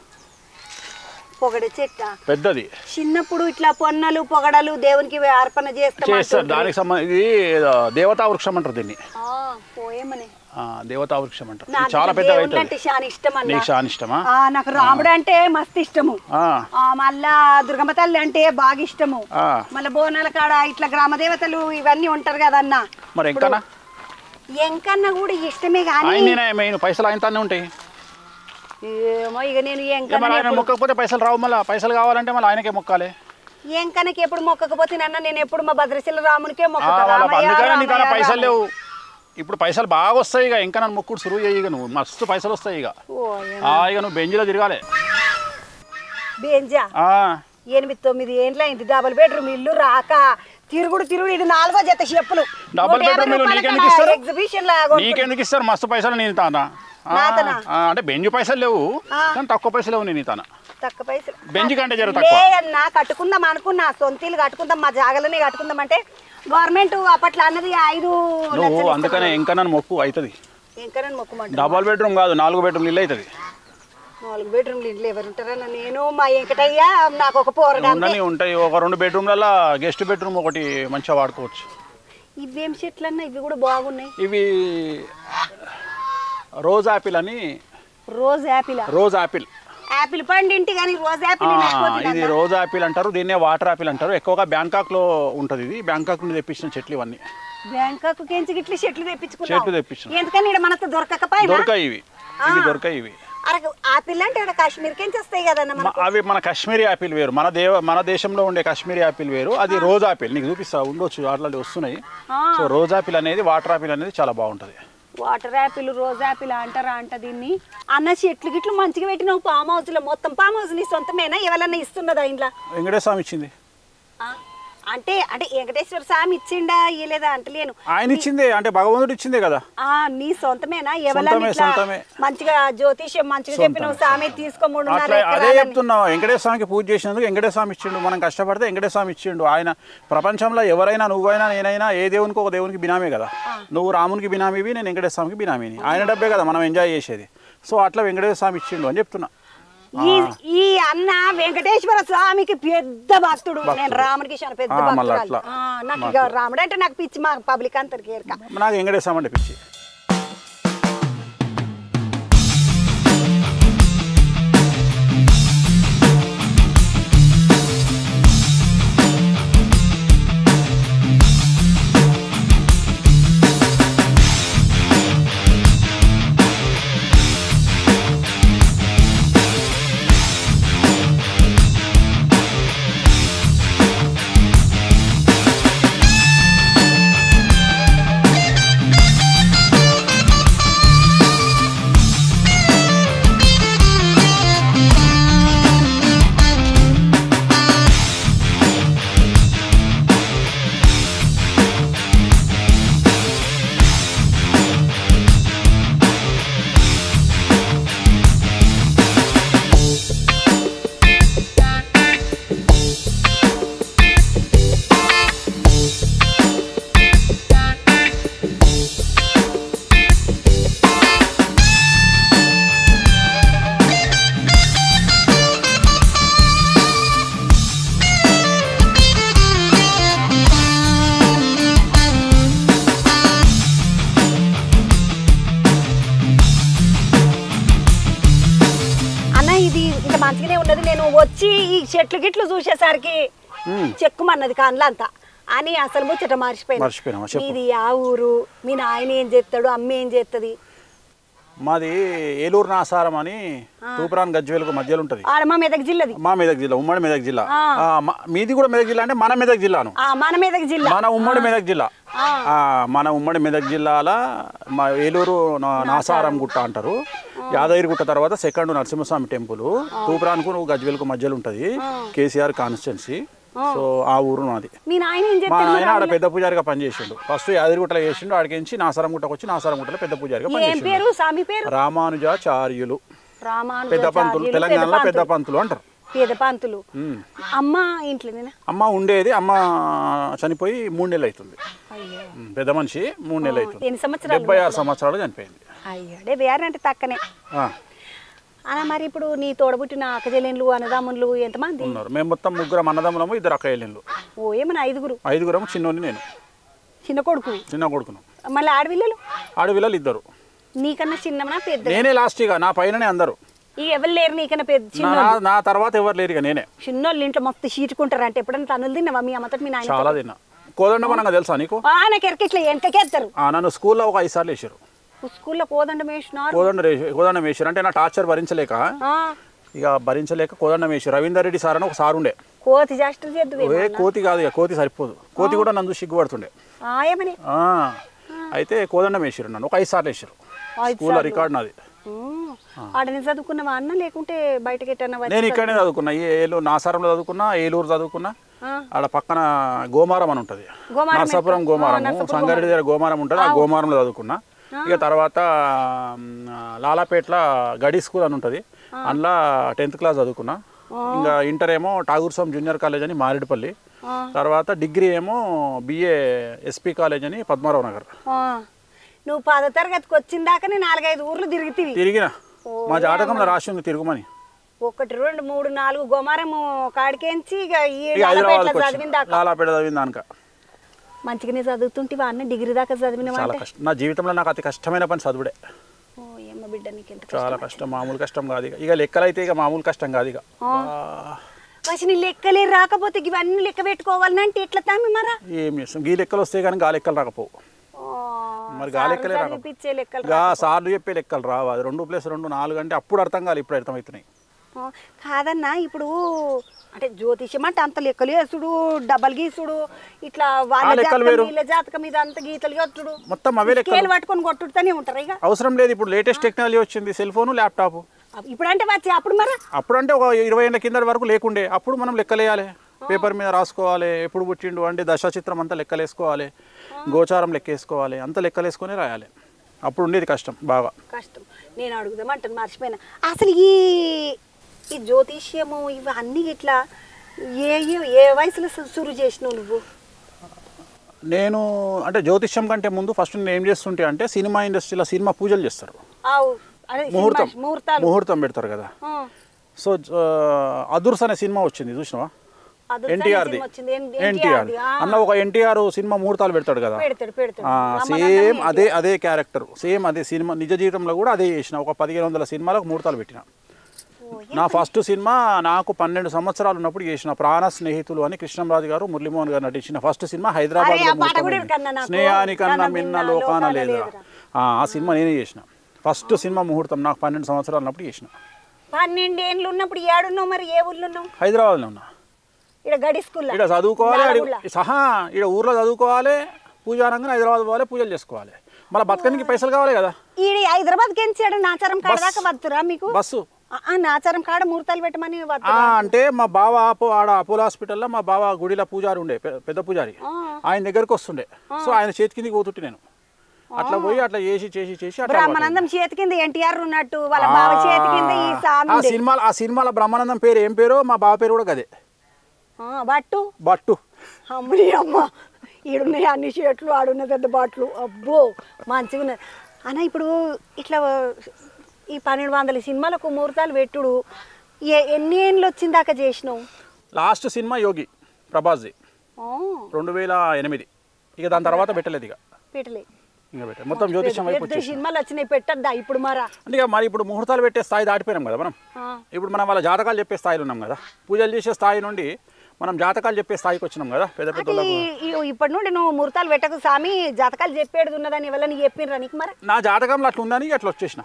S2: పొగడ చెట్ట
S1: పెద్దది.
S2: చిన్నప్పుడు ఇట్లా పొన్నలు పొగడలు దేవునికి అర్పణ చేస్తారు.
S1: దానికి సంబంధించి దేవతా వృక్షం అంటారు దీన్ని. దేవతా వృక్షం అంటారు. చాలా పెద్దగా అవుతుంది. చాలా ఇష్టమా?
S2: నాకు రాముడు అంటే మస్తు ఇష్టము. మళ్ళా దుర్గమ్మ తల్లి అంటే బాగా ఇష్టము. మళ్ళా బోనాల కాడ ఇట్లా గ్రామ దేవతలు ఇవన్నీ ఉంటారు కదన్నా.
S1: మరి
S2: ఎంకన్నా కూడా ఇష్టమే. కానీ
S1: పైసలు ఆయనతోనే ఉంటాయి.
S2: ఏమో ఇక నేను
S1: ఆయన మొక్కకపోతే పైసలు రావు. మళ్ళీ పైసలు కావాలంటే మళ్ళీ ఆయనకే మొక్కాలి.
S2: ఎంకనకి ఎప్పుడు మొక్కకపోతే నన్న నేను ఎప్పుడు మా భద్రశీల రామునికే మొక్కుతా.
S1: అందుకని పైసలు లేవు. ఇప్పుడు పైసలు బాగా వస్తాయి. ఇక ఇంకా నన్ను మొక్కుడు సురువు చేయి. నువ్వు మస్తు పైసలు వస్తాయి. ఇక నువ్వు బెంజిలో తిరగాలి.
S2: బెంజా 8-9 ఏండ్లు అయింది. డబుల్ బెడ్రూమ్ ఇల్లు రాక తిరుగుడు. ఇది 4వ జత చెప్పులు.
S1: డబుల్ బెడ్రూమ్ నీకెందుకు ఇస్తారు? మస్తు పైసలు నేను తానా అంటే బెంజ్ పైసలు లేవు కానీ తక్కువ పైసలు లేవు నేను తన
S2: తక్కువ పైసలు
S1: బెంజ్ కంటే జర తక్కువ
S2: లేదన్నా కట్టుకుందాం అనుకున్నా సొంతీలు కట్టుకుందాం మా జాగలోనే కట్టుకుందాం అంటే గవర్నమెంట్ అప్పట్లో అన్నది 5
S1: నువ్వు అందుకనే ఇంకా నన్ను మొక్కు అవుతుంది
S2: ఇంకా నన్ను మొక్కుమంట
S1: డబల్ బెడ్రూమ్ కాదు 4 బెడ్రూమ్ ఇల్లు అవుతుంది
S2: 4 బెడ్రూమ్లు ఇంట్లో ఎవరు ఉంటారన్న నేను మా వెంకటయ్య నాకు ఒక పోరగా
S1: ఉంటాయి ఒక 2 బెడ్రూమ్లలో గెస్ట్ బెడ్రూమ్ ఒకటి మంచిగా వాడుకోవచ్చు
S2: ఇవేం చెట్లు అన్న ఇవి కూడా బాగున్నాయి
S1: ఇవి రోజ్ యాపిల్ అని
S2: రోజ్ యాపిల్ యాపిల్ పండు ఇంటి కానీ రోజ్ యాపిల్
S1: ఇది రోజ్ యాపిల్ అంటారు దీన్నే వాటర్ యాపిల్ అంటారు ఎక్కువగా బ్యాంకాక్ లో ఉంటది ఇది బ్యాంకాక్ నుండి తెప్పించిన చెట్లు ఇవన్నీ
S2: బ్యాంకాక్ కెంచి గిట్ల చెట్లు
S1: తెప్పించుకున్నాం
S2: ఎందుకని ఇక్కడ మనకు
S1: దొరకాయి ఇవి దొరకాయి
S2: ఆపిల్ అంటే కాశ్మీర్ కెంచి వస్తాయి కదన్న
S1: అవి మన కాశ్మీరీ యాపిల్ వేరు మన దేశంలో ఉండే కాశ్మీరీ యాపిల్ వేరు అది రోజ్ యాపిల్ నీకు చూపిస్తా ఉండొచ్చు అట్లాంటివి వస్తున్నాయి సో రోజ్ యాపిల్ అనేది వాటర్ యాపిల్ అనేది చాలా బాగుంటది
S2: వాటర్ యాపిల్ రోజ్ యాపిల్ అంటారా దీన్ని అన్న చెట్లు గిట్లు మంచిగా పెట్టినావు ఫామ్ హౌస్ లో మొత్తం ఫామ్ హౌస్ నీ సొంతమేనా ఎవరన్నా ఇస్తున్నదా ఇంట్లో
S1: వెంకటేశ్వర స్వామి ఇచ్చింది
S2: అంటే వెంకటేశ్వర స్వామి ఇచ్చిండా ఇయలేదా అంటలేను
S1: ఆయన ఇచ్చిందే అంటే భగవంతుడు ఇచ్చిందే కదా
S2: నీ సొంతమేనా ఎవరన్నా మంచిగా జ్యోతిష్యం మంచిగా చెప్పినావు స్వామి తీసుకోమూడున్నారు
S1: అదే చెప్తున్నావు వెంకటేశ్వర స్వామికి పూజ చేసినందుకు వెంకటేశ్వర స్వామి ఇచ్చిండు మనం కష్టపడితే వెంకటేశ్వర స్వామి ఇచ్చిండు ఆయన ప్రపంచంలో ఎవరైనా నువ్వైనా నేనైనా ఏ దేవునికి ఒక దేవునికి బినామే కదా నువ్వు రామునికి బినామీవి నేను వెంకటేశ్వర స్వామికి బినామీని ఆయన డబ్బే కదా మనం ఎంజాయ్ చేసేది సో అట్లా వెంకటేశ్వర స్వామి ఇచ్చిండు అని చెప్తున్నా
S2: ఈ అన్న వెంకటేశ్వర స్వామికి పెద్ద భక్తుడు నేను రాముడికి చాలా పెద్ద భక్తుడు నాకు రాముడు అంటే నాకు పిచ్చి మా పబ్లిక్ అందరికి
S1: నాకు వెంకటేశ్వర స్వామి అంటే పిచ్చి
S2: మంచిగానే ఉన్నది నేను వచ్చి ఈ చెట్లు గిట్లు చూసేసరికి చెక్కుమన్నది కాన్లా అంతా అని అసలు ముచ్చట మర్చిపోయినా ఇది ఆ ఊరు మీ నాయన ఏం చేస్తాడు అమ్మ ఏం చేస్తుంది
S1: మాది ఏలూరు నాసారం అని తూప్రాన్ గజ్వేలకు మధ్యలో ఉంటది
S2: మా మెదక్ జిల్లాది
S1: మా మెదక్ జిల్లా ఉమ్మడి మెదక్ జిల్లా మీది కూడా మెదక్ జిల్లా అంటే మన మెదక్ జిల్లాను మన ఉమ్మడి మెదక్ జిల్లా మన ఉమ్మడి మెదక్ జిల్లాల మా ఏలూరు నాసారం గుట్ట అంటారు యాదగిరి గుట్ట తర్వాత సెకండ్ నరసింహస్వామి టెంపుల్ తూప్రాన్కు గజ్వేలకు మధ్యలో ఉంటది కేసీఆర్ కాన్స్టిట్యున్సీ సో ఆ ఊరు నాది మా నాయన ఆడ పెద్ద పూజారిగా పనిచేసిండు ఫస్ట్ యాదగిరిగుట్టలో చేసిండు ఆడికించి నాసారం గుట్టకు వచ్చి నాసారం గుట్టలో పెద్ద పూజారిగా పనిచేసిండు రామానుజాచార్యులు పెద్ద పంతులు తెలంగాణలో పెద్ద పంతులు అంటారు అమ్మ ఉండేది అమ్మ చనిపోయి 3 నెలలు అవుతుంది పెద్ద మనిషి 3 నెలలు అవుతుంది 76 సంవత్సరాలు చనిపోయింది
S2: అంటే తక్కనే అలా మరి ఇప్పుడు నీ తోడబుట్టిన అక్కజెల్లెన్లు అన్నదమ్ములు ఎంతమంది
S1: ఉన్నారు మేము మొత్తం 3 అన్నదమ్ములము 2 అక్కజెల్లెన్లు
S2: ఓ ఏమన్నా
S1: 5గురం చిన్నోని నేను
S2: చిన్న కొడుకును మళ్ళీ
S1: ఆడపిల్లలు 2
S2: నీకన్నా చిన్నమనా పెద్ద
S1: నేనే లాస్ట్ ఇక నా పైననే అందరూ
S2: ఎవరు లేరు నీకన్నా పెద్ద
S1: నా తర్వాత ఎవరు లేరు ఇక నేనే
S2: చిన్నోళ్ళు ఇంట్లో మొత్తం చీటుకుంటారు అంటే ఎప్పుడైనా తనులు తిన్నావా మీ అమ్మతో మీ నాయన
S1: చాలా తిన్నా కోదండమనంగా తెలుసా నీకు
S2: నాకు ఎరకిట్లా వెనకకేస్తారు
S1: నన్ను స్కూల్లో ఒక 5 సార్లు వేసారు
S2: స్కూల్లో కోదండం
S1: వేసారు అంటే నా టార్చర్ భరించలేక కోదండం వేసారు రవీందర్ రెడ్డి సార్ అని ఒక సార్ ఉండే
S2: కోతి చేస్తుంది
S1: కోతి కాదు ఇక కోతి సరిపోదు కోతి కూడా నన్ను సిగ్గుపడుతుండే అయితే కోదండం వేసారు నన్ను ఒక 5 సార్లు వేసారు స్కూల్లో రికార్డ్ నాది
S2: ఆడని చదువుకున్నావా అన్న లేకుంటే బయటకి
S1: నేను ఇక్కడనే చదువుకున్నా ఏలూరు నాసారంలో చదువుకున్నా ఏలూరు చదువుకున్నా ఆడ పక్కన గోమారం అని ఉంటది నర్సాపురం గోమారం సంగారెడ్డి దగ్గర గోమారం ఉంటుంది ఆ గోమారంలో చదువుకున్నా ఇక తర్వాత లాలాపేటలో గడి స్కూల్ అని ఉంటుంది, అందులో 10th క్లాస్ చదువుకున్నా. ఇంకా ఇంటర్ ఏమో ఠాగూర్ స్వామి జూనియర్ కాలేజ్ అని మారేడుపల్లి, తర్వాత డిగ్రీ ఏమో బిఏ ఎస్పీ కాలేజ్ అని పద్మారావు నగర్.
S2: నువ్వు 10వ తరగతికి వచ్చిన దాకా 4-5 ఊర్లు
S1: తిరిగిన. మా జాతకంలో రాసి ఉంది తిరుగుమని.
S2: 1 2 3 4 గోమారము కాడికేంచి ఇక
S1: హైదరాబాద్ లాలాపేట చదివిన దానిక.
S2: మంచిగానే చదువుతుంటే అన్న డిగ్రీ దాకా చదివిన
S1: చాలా కష్టం. నా జీవితంలో నాకు అతి కష్టమైన పని చదువుడే.
S2: ఏమ్మ బిడ్డ నీకు ఎంత
S1: చాలా కష్టం, మామూలు కష్టం కాదు. ఇక లెక్కలు అయితే ఇక మామూలు కష్టం కాదు. ఇక
S2: నీ లెక్కలే రాకపోతే ఇవన్నీ లెక్క పెట్టుకోవాలంటే ఎట్లా తామి మరా?
S1: ఏం చేస్తాం, ఈ లెక్కలు వస్తే కానీ గా లెక్కలు రాకపోవు. మరి గా లెక్కలే రాకపోవు, గా సార్లు చెప్పే లెక్కలు రావు. అది 2+2 4 అంటే అప్పుడు అర్థం కాదు, ఇప్పుడు అర్థమవుతున్నాయి.
S2: కాదన్నా ఇప్పుడు అంటే జ్యోతిష్యం అంటే అంత లెక్కలు వేసుడు, డబ్బలు గీసుడు, ఇట్లా వాళ్ళ జాతకం మీద అంత గీతలు కొట్టుడు,
S1: మొత్తం అవే లెక్కలు
S2: పట్టుకొని కొట్టుడుతూనే ఉంటారు. ఇక
S1: అవసరం లేదు, ఇప్పుడు లేటెస్ట్ టెక్నాలజీ వచ్చింది, సెల్ ఫోన్ ల్యాప్టాప్.
S2: ఇప్పుడు అంటే వచ్చి అప్పుడు మరి
S1: అప్పుడు అంటే ఒక 20 ఏళ్ళ కింద వరకు లేకుండే. అప్పుడు మనం లెక్కలేయాలి, పేపర్ మీద రాసుకోవాలి, ఎప్పుడు పుట్టిండు అంటే దశాచిత్రం అంతా లెక్కలేసుకోవాలి, గోచారం లెక్కేసుకోవాలి, అంత లెక్కలేసుకొని రాయాలి. అప్పుడు ఉండేది కష్టం, బాగా
S2: కష్టం. నేను అడుగుదామంటాను మర్చిపోయినా, అసలు ఈ జ్యోతిష్యము ఇవన్నీ ఇట్లా ఏ వయసులో సురు చేసినావు నువ్వు?
S1: నేను అంటే జ్యోతిష్యం కంటే ముందు ఫస్ట్ నేను ఏం చేస్తుంటే అంటే సినిమా ఇండస్ట్రీలో సినిమా పూజలు చేస్తారు, ముహూర్తం పెడతారు కదా. సో అదుర్స్ అనే సినిమా వచ్చింది, చూసినావా? ఎన్టీఆర్ది అన్న ఒక ఎన్టీఆర్ సినిమా ముహూర్తాలు పెడతాడు కదా, సేమ్ అదే క్యారెక్టర్, సేమ్ అదే సినిమా. నిజ జీవితంలో కూడా అదే చేసిన. ఒక 1500 సినిమాలకు ముహూర్తాలు పెట్టిన. నా ఫస్ట్ సినిమా నాకు 12 సంవత్సరాలు ఉన్నప్పుడు చేసిన ప్రాణ స్నేహితులు అని కృష్ణంరాజు గారు, మురళీమోహన్ గారు నటించిన ఫస్ట్ సినిమా. హైదరాబాద్ స్నేహానికన్నా మిన్న లోకాన లేదా, ఆ సినిమా నేనే చేసిన. ఫస్ట్ సినిమా ముహూర్తం నాకు 12 సంవత్సరాలు ఉన్నప్పుడు చేసిన.
S2: 12 ఏళ్ళు ఉన్నప్పుడు ఏడున్నావు మరి? ఏ ఊర్లో ఉన్నావు?
S1: హైదరాబాద్లో ఉన్నా.
S2: ఇక్కడ
S1: చదువుకోవాలి సహా, ఇక్కడ ఊర్లో చదువుకోవాలి, పూజారంగా హైదరాబాద్ పోవాలి, పూజలు చేసుకోవాలి. మళ్ళీ బతకడానికి పైసలు కావాలి కదా.
S2: హైదరాబాద్కి ఎంచాడు నాచారం కాడ దాకా వద్దురా మీకు?
S1: బస్సు
S2: నాచారం కాడ ముహూర్తాలు పెట్టమని
S1: అంటే మా బావ ఆడ అపోలో హాస్పిటల్లో మా బావ గుడిలో పూజారి ఉండే, పెద్ద పూజారి, ఆయన దగ్గరకు వస్తుండే. సో ఆయన చేతి కిందకి పోతుంటే నేను అట్లా పోయి అట్లా చేసి
S2: బ్రహ్మానందం చేతి కింద ఎన్టీఆర్ ఉన్నట్టు వాళ్ళ బావ చేతి కింద ఈ
S1: ఆ సినిమాల బ్రహ్మానందం పేరు ఏం పేరు, మా బావ పేరు కూడా గదే, బట్టు.
S2: అమ్మడి అమ్మ, ఈడున్నాయి అన్ని షర్ట్లు, ఆడున్న పెద్ద బాట్లు. అబ్బో మంచిగా ఉన్నది అన్న. ఇప్పుడు ఇట్లా ఈ 1200 సినిమాలకు ముహూర్తాలు పెట్టుడు ఎన్ని ఏళ్ళు వచ్చిన దాకా చేసినావు?
S1: లాస్ట్ సినిమా యోగి ప్రభాస్ది 2008. ఇక దాని తర్వాత పెట్టలేదు, ఇక
S2: పెట్టలే.
S1: మొత్తం జ్యోతిషం వైపు
S2: సినిమాలు వచ్చినాయి, పెట్టద్దా ఇప్పుడు?
S1: అంటే మరి ఇప్పుడు ముహూర్తాలు పెట్టే స్థాయి దాటిపోయినాం కదా మనం. ఇప్పుడు మనం వాళ్ళ జాతకాలు చెప్పే స్థాయిలో ఉన్నాం కదా. పూజలు చేసే స్థాయి నుండి మనం జాతకాలు చెప్పే స్థాయికి వచ్చినాం కదా.
S2: ఇప్పటి నుండి నువ్వు ముహూర్తాలు పెట్టకు స్వామి, జాతకాలు చెప్పేది ఉన్నదని ఎవరైనా చెప్పినరా నీకు? మరి
S1: నా జాతకంలో అట్లా ఉందని అట్లా వచ్చేసిన.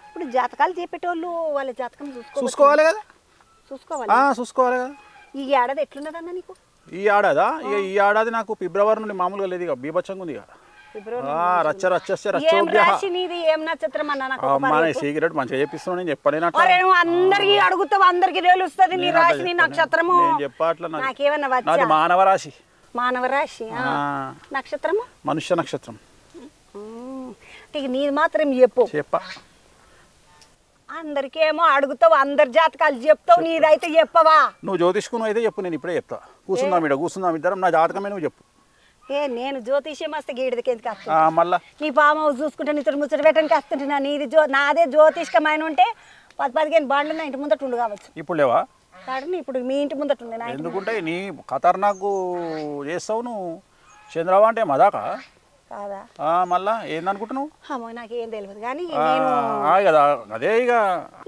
S2: ఇప్పుడు జాతకాలు చెప్పేటోళ్ళు వాళ్ళ జాతకం
S1: చూసుకోవాలి కదా.
S2: చూసుకోవాలి కదా. ఈ ఏడాది ఎట్లున్నదన్న నీకు?
S1: ఈ ఏడాది నాకు ఫిబ్రవరి నుండి మామూలుగా లేదు, ఇక బీభత్సంగా ఉంది. సీక్రెట్ మంచిగా చెప్పిస్తున్నా, నేను చెప్పలేను.
S2: అందరికి అడుగుతావు, అందరికి తెలుస్తుంది నీ రాశి, నీ నక్షత్రము.
S1: నాది మానవ రాశి.
S2: మానవ రాశి నక్షత్రము
S1: మనుష్య నక్షత్రం.
S2: నీది మాత్రం చెప్ప. అందరికేమో అడుగుతావు, అందరి జాతకాలు చెప్తావు, నీదైతే చెప్పవా?
S1: నువ్వు జ్యోతిష్కును అయితే చెప్పు, నేను ఇప్పుడే చెప్తా. కూర్చుందాం ఇద్దరం, నా జాతకమే నువ్వు చెప్పు.
S2: నేను జ్యోతిష్యం వస్తే గీడికి ఎందుకు వస్తా?
S1: మళ్ళా
S2: నీ ఫామ్ హౌస్ చూసుకుంటే నీతో ముచ్చట పెట్టడానికి వస్తుంటున్నా. నాదే జ్యోతిష్కమైన ఉంటే 10-15 బాండ్లు నా ఇంటి ముందట ఉండు కావచ్చు.
S1: ఇప్పుడు లేవా?
S2: ఇప్పుడు మీ ఇంటి ముందట ఉంది.
S1: ఎందుకుంటే నీ ఖతర్నాకు చేస్తావు నువ్వు. చంద్రబాబు అంటే మదాకా
S2: కాదా?
S1: మళ్ళా ఏందనుకుంటున్నావు?
S2: నాకేం తెలియదు కానీ
S1: కదా. అదే ఇక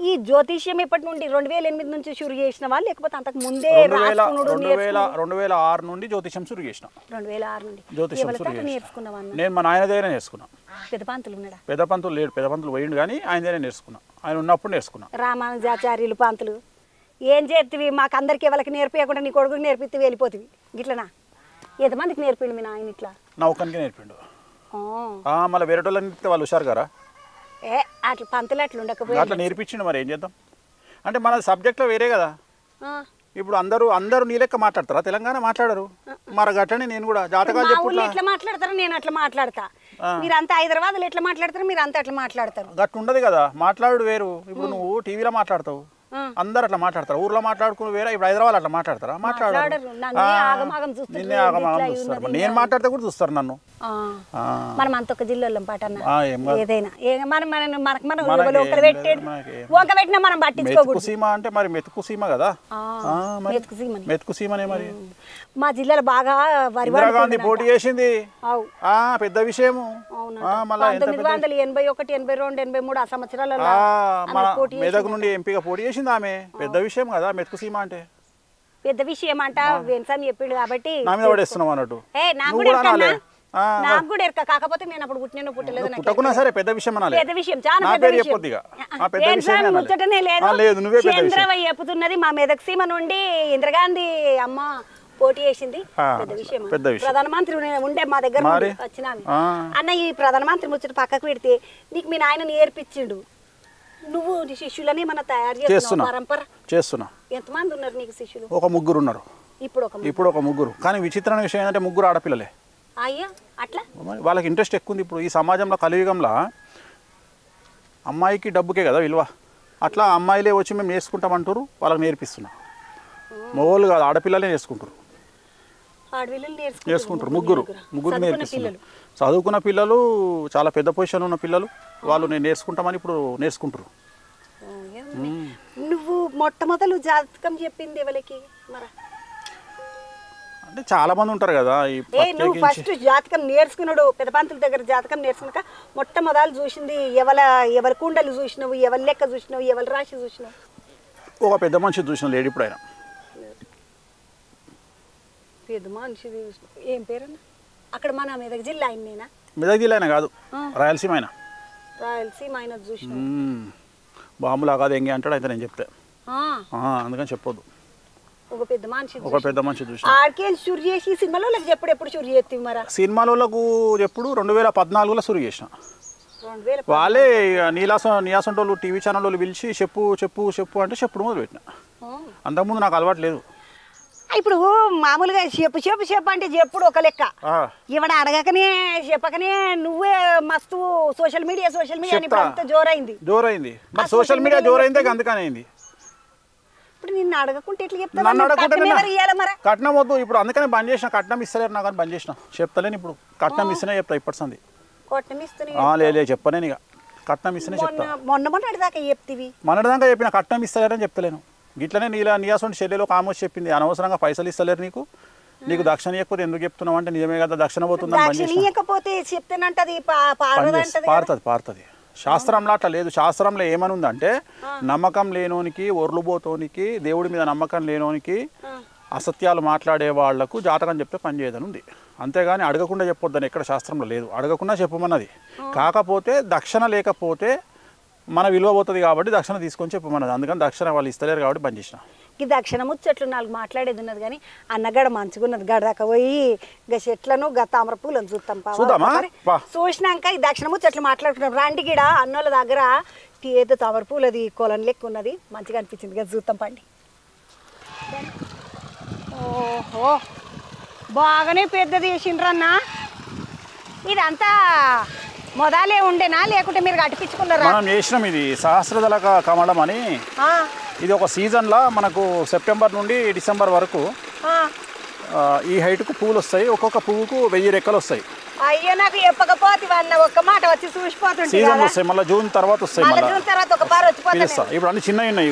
S2: ఈ జ్యోతిష్యం ఎప్పటి నుండి 2008 నుంచి షురు చేసిన వాళ్ళు, లేకపోతే అంతకు ముందే
S1: 2006 నుండి జ్యోతిష్యం షురు చేసిన.
S2: 2006 నుండి
S1: జ్యోతిష్యం నేర్చుకున్నావా? నేను మా నాయన దగ్గర నేర్చుకున్నా.
S2: పెద్ద పంతులు ఉన్నాడా?
S1: పెద్ద పంతులు లేడు, పెద్ద పంతులు పోయిండు కానీ ఆయన దగ్గర నేర్చుకున్నా. ఆయన ఉన్నప్పుడు నేర్చుకున్నా.
S2: రామానుజాచార్యులు పంతులు ఏం చేతివి? మాకు అందరికి ఎవరికి నేర్పించకుండా నీ కొడుకుకి నేర్పిస్తే వెళ్ళిపోతుంది. గిట్లనా? ఎంతమందికి నేర్పిండు మీ నాయన? ఇట్లా
S1: నా ఒక్కనికి నేర్పిండు. మళ్ళీ వేరే వాళ్ళని వాళ్ళు హుషారు కదా.
S2: అట్లా పంతులు అట్లా ఉండకపోయి
S1: అట్లా నేర్పించిండు. మరి ఏం చేద్దాం అంటే మన సబ్జెక్ట్లో వేరే కదా. ఇప్పుడు అందరూ నీ లెక్క మాట్లాడతారా? తెలంగాణ మాట్లాడరు. మరి గట్టని నేను కూడా జాతకాలు
S2: మా
S1: చెప్పు.
S2: ఊళ్ళో ఎట్లా మాట్లాడతారు, నేను అట్లా మాట్లాడతా. మీరంతా హైదరాబాద్లో ఎట్లా మాట్లాడతారు, మీరు అంతా అట్లా మాట్లాడతారు.
S1: గట్టు ఉండదు కదా, మాట్లాడు వేరు. ఇప్పుడు నువ్వు టీవీలో మాట్లాడతావు, అందరు అట్లా మాట్లాడతారు. ఊర్లో మాట్లాడుకుని వేరే. ఇప్పుడు హైదరాబాద్ అట్లా మాట్లాడతారా? మాట్లాడరు. నిన్నే ఆగమాగం చూస్తారు. నేను మాట్లాడితే కూడా చూస్తారు నన్ను.
S2: మనం అంత ఒక జిల్లాలో పాటన్నా ఏదైనా వంక పెట్టినా మనం పట్టించుకోకూడదు.
S1: సీమ అంటే మరి మెతుకు సీమ కదా, మెతుకు సీమనే. మరి
S2: మా జిల్లాలో బాగా
S1: ఇందిరాగాంధీ పోటీ చేసింది, పెద్ద విషయము.
S2: 1981, 82, 83 ఆ సంవత్సరాలలో
S1: మెదక్ నుండి ఎంపీగా పోటీ చేసింది ఆమె. పెద్ద విషయం కదా మెతుకు సీమ అంటే.
S2: పెద్ద విషయం అంట వెన్సన్ చెప్పిండు కాబట్టి
S1: నా మీద పడేస్తున్నావు అన్నట్టు.
S2: నాకు కూడా ఎరక, కాకపోతే నేను అప్పుడు పుట్టలేదు.
S1: పుట్టకున్నా సరే పెద్ద విషయం అనాలి.
S2: పెద్ద విషయం, చాలా పెద్ద విషయం. ముచ్చటనే లేదు. చంద్రబాబు చెప్పుతున్నది మా మెదక్ సీమ నుండి ఇందిరాగాంధీ అమ్మ పోటీ చేసింది. పెద్ద విషయం. ప్రధానమంత్రి ఉండే మా దగ్గర వచ్చిన అన్న, ఈ ప్రధానమంత్రి ముచ్చట పక్కకు పెడితే నీకు మీ నాయన నేర్పించిండు, నువ్వు శిష్యులని మన తయారు చేస్తున్నా పరంపర
S1: చేస్తున్నా.
S2: ఎంతమంది ఉన్నారు నీకు శిష్యులు?
S1: ఒక ముగ్గురు ఉన్నారు ఇప్పుడు ఒక ముగ్గురు. కానీ విచిత్రమైన విషయం ఏంటంటే ముగ్గురు ఆడపిల్లలే.
S2: అయ్యా అట్లా
S1: వాళ్ళకి ఇంట్రెస్ట్ ఎక్కువ ఉంది. ఇప్పుడు ఈ సమాజంలో కలియుగంలో అమ్మాయికి డబ్బుకే కదా విలువ. అట్లా అమ్మాయిలే వచ్చి మేము నేర్చుకుంటామంటారు, వాళ్ళకి నేర్పిస్తున్నాం. మగవాళ్ళు కాదు, ఆడపిల్లలే నేర్చుకుంటారు. ముగ్గురు నేర్పిస్తున్నారు. చదువుకున్న పిల్లలు, చాలా పెద్ద పొజిషన్ ఉన్న పిల్లలు, వాళ్ళు నేను నేర్చుకుంటామని ఇప్పుడు నేర్చుకుంటారు.
S2: నువ్వు మొట్టమొదలు జాతకం చెప్పింది ఎవరికి?
S1: అంటే చాలా మంది ఉంటారు కదా.
S2: నువ్వు ఫస్ట్ జాతకం నేర్చుకున్నాడు పెద్ద పంతుల దగ్గర జాతకం నేర్చుకున్నాక మొట్టమొదలు చూసింది ఎవరి కుండలు చూసినావు, ఎవరి లెక్క చూసినావు, ఎవరి రాశి చూసినావు?
S1: ఒక పెద్ద మనిషి చూసిన లేడు ఇప్పుడు. ఆయన
S2: పెద్ద మనిషి ఏం పేరన్నా? అక్కడ మన మెదక్ జిల్లా ఆయనేనా?
S1: మెదక్ జిల్లా అయినా కాదు, రాయలసీమ అయినా.
S2: రాయలసీమ అయినా చూసిన
S1: బాంబులా కాదు ఎంగే అంటాడు అయితే నేను చెప్తే, అందుకని చెప్పొద్దు.
S2: ఒక పెద్ద మనిషి
S1: చూసి
S2: ఆడికేం షూర్ చేసి సినిమాలోకి ఎప్పుడు షూర్ చేస్తావు? మరి
S1: సినిమాలకు ఎప్పుడు 2014లో షూర్ చేసిన. వాళ్ళే నియాసంటోళ్ళు టీవీ ఛానల్ వాళ్ళు పిలిచి చెప్పు చెప్పు చెప్పు అంటే చెప్పుడు మొదలు పెట్టిన. అంతకుముందు నాకు అలవాటు లేదు.
S2: ఇప్పుడు మామూలుగా చెప్పు చెప్పు చెప్పు అంటే చెప్పుడు ఒక లెక్క, ఇవడ అడగకనే చెప్పకనే నువ్వే మస్తు సోషల్ మీడియా జోరైంది.
S1: సోషల్ మీడియా జోరైందే అందుకనే అయింది.
S2: ఇప్పుడు నిన్ను అడగకుంటే ఎట్లా చెప్తా?
S1: కట్నం వద్దు ఇప్పుడు, అందుకనే బంద్ చేసిన. కట్నం ఇస్తలేరు నాకు, బంద్ చేసిన. చెప్తలేను ఇప్పుడు. కట్నం ఇస్తేనే చెప్తా ఇప్పటి సంది. లేదు చెప్పలేను ఇక. కట్నం ఇస్తేనే చెప్తా. మొన్నటిదాకా చెప్పిన కట్నం ఇస్తలేరని చెప్తలేను. గిట్లనే నియాసంటి చెల్లెలో కామోస్ చెప్పింది, అనవసరంగా పైసలు ఇస్తలేరు నీకు దక్షిణ ఇవ్వకపోతే ఎందుకు చెప్తున్నావు అంటే, నిజమే కదా దక్షిణ పోతుందని. పారుతుంది. శాస్త్రంలో అట్లా లేదు. శాస్త్రంలో ఏమని ఉందంటే, నమ్మకం లేనోనికి, ఒర్లుబోతోనికి, దేవుడి మీద నమ్మకం లేనోనికి, అసత్యాలు మాట్లాడే వాళ్లకు జాతకం చెప్తే పని చేయదని ఉంది. అంతేగాని అడగకుండా చెప్పొద్దని ఎక్కడ శాస్త్రంలో లేదు. అడగకుండా చెప్పమన్నది. కాకపోతే దక్షిణ లేకపోతే మన విలువ పోతుంది కాబట్టి దక్షిణ తీసుకొని చెప్పమన్నది. అందుకని దక్షిణ వాళ్ళు ఇస్తలేరు కాబట్టి బంద్ చేసిన.
S2: ఈ దక్షిణ ముచ్చట్లు నాలుగు మాట్లాడేది ఉన్నది కానీ అన్నగడ మంచిగున్నది. గడదాకా పోయి గా చెట్లను గా తామర పూలను చూస్తాం. చూసినాక ఈ దక్షిణ ముచ్చట్లు మాట్లాడుకున్నాం. రాండి గిడ అన్నోళ్ళ దగ్గర ఏదో తామర పూలది కొలను లెక్క ఉన్నది, మంచిగా అనిపించింది కదా, చూస్తాం పండి. ఓహో బాగానే పెద్దది చేసిండ్రన్న. ఇదంతా మొదలే ఉండేనా లేకుంటే మీరు కట్టించుకున్నారా?
S1: మనం చేసినాం. ఇది సహస్రదళ కమలం అని. ఇది ఒక సీజన్లో మనకు సెప్టెంబర్ నుండి డిసెంబర్ వరకు ఈ హైట్కు పువ్వులు వస్తాయి. ఒక్కొక్క పువ్వుకు 1000 రెక్కలు వస్తాయి.
S2: అయ్యో నాకు చెప్పకపోతే వాళ్ళ ఒక్క మాట వచ్చి చూసిపోతుంది.
S1: సీజన్ వస్తాయి, మళ్ళీ జూన్ తర్వాత వస్తాయి. ఇప్పుడు అన్ని చిన్నవి ఉన్నాయి.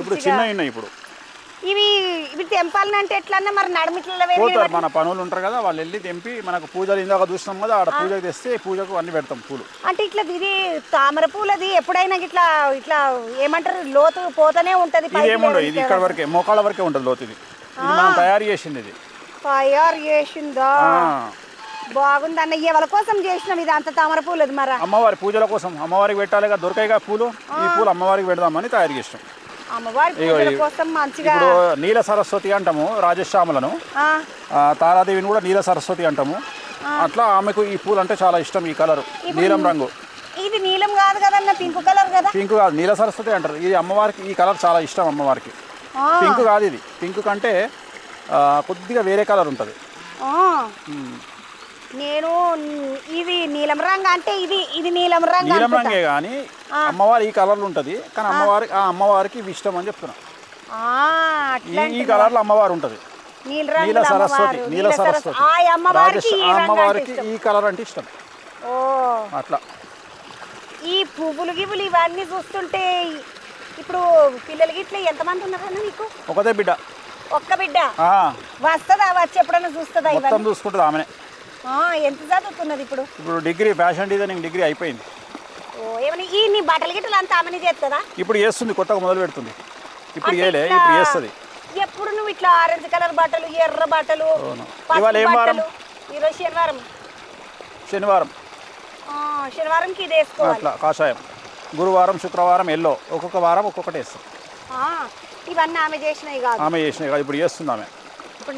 S1: ఇప్పుడు చిన్నవి ఉన్నాయి. ఇప్పుడు
S2: ఇవి తెంపాలంటే ఎట్లన్నా మరి నడుమిట్లలో
S1: పోతారు. మన పనులు ఉంటారు కదా, వాళ్ళు వెళ్ళి తెంపి మనకు పూజలు ఇందాక చూసినాం కదా, ఆడ పూజకు తెస్తే పూజకు అన్ని పెడతాం పూలు.
S2: అంటే ఇట్లా ఇది తామర పూలది ఎప్పుడైనా ఇట్లా ఇట్లా ఏమంటారు లోతు పోతూనే ఉంటది.
S1: ఇది ఏముండదు, ఇది ఇక్కడ వరకే, మోకాళ్ళ వరకే ఉంటుంది లోతు. ఇది మనం తయారు చేసింది. ఇది
S2: తయారు చేసిందా? బాగుంది అన్న. ఎవరి కోసం చేసినాం ఇది అంత తామర పూలది? మరి
S1: అమ్మవారి పూజల కోసం, అమ్మవారికి పెట్టాలి కదా, దొరకాయిగా పూలు. ఈ పూలు అమ్మవారికి పెడదామని తయారు చేసినాం. ఇప్పుడు నీల సరస్వతి అంటాము రాజశ్యామలను, తారాదేవిని కూడా నీల సరస్వతి అంటాము. అట్లా ఆమెకు ఈ పూలు అంటే చాలా ఇష్టం. ఈ కలర్ నీలం రంగు.
S2: ఇది నీలం కాదు కదన్న, పింక్ కలర్ కదా.
S1: పింక్ కాదు, నీల సరస్వతి అంటారు. ఇది అమ్మవారికి ఈ కలర్ చాలా ఇష్టం అమ్మవారికి. పింక్ కాదు ఇది, పింక్ కంటే కొద్దిగా వేరే కలర్ ఉంటుంది.
S2: నేను ఇది నీలం రంగు అంటే ఇది నీలం రంగు.
S1: నీలం రంగే కానీ అమ్మవారి ఈ కలర్లు ఉంటుంది. కానీ అమ్మవారికి ఇవి ఇష్టం అని చెప్తున్నా. ఈ కలర్లో అమ్మవారు ఉంటుంది. నీల సరస్వతి, నీల సరస్వతి అమ్మవారికి ఈ కలర్ అంటే ఇష్టం. అట్లా
S2: ఈ పువ్వులు గివ్వులు ఇవన్నీ చూస్తుంటే ఇప్పుడు పిల్లలకి ఇట్లా ఎంతమంది ఉన్నారన్న నీకు?
S1: ఒకదే బిడ్డ.
S2: ఒక్క బిడ్డ వస్తుందా? వచ్చి ఎప్పుడన్నా చూస్తుందా?
S1: మొత్తం చూసుకుంటుంది ఆమెనే.
S2: ఎంత చదువుతున్నది ఇప్పుడు?
S1: ఇప్పుడు డిగ్రీ, ఫ్యాషన్ డిజైనింగ్ డిగ్రీ అయిపోయింది.
S2: ఏమన్నా ఈ నీ బట్టలు గిట్టలు అంతా ఆమెనే చేస్తుందా?
S1: ఇప్పుడు చేస్తుంది, కొత్తగా మొదలు పెడుతుంది. ఇప్పుడు ఇప్పుడు చేస్తుంది.
S2: ఎప్పుడు నువ్వు ఇట్లా ఆరెంజ్ కలర్ బట్టలు, ఎర్ర బట్టలు,
S1: ఇవాళ ఏం వారం?
S2: ఈరోజు శనివారం. శనివారంకి ఇది వేసుకోవాలి
S1: అట్లా కాషాయం. గురువారం, శుక్రవారం ఎల్లో, ఒక్కొక్క వారం ఒక్కొక్కటి వేస్తాం.
S2: ఇవన్నీ ఆమె చేసినాయి కాదు,
S1: ఆమె చేసినాయి కాదు, ఇప్పుడు చేస్తుంది ఆమె.
S2: ఇప్పుడు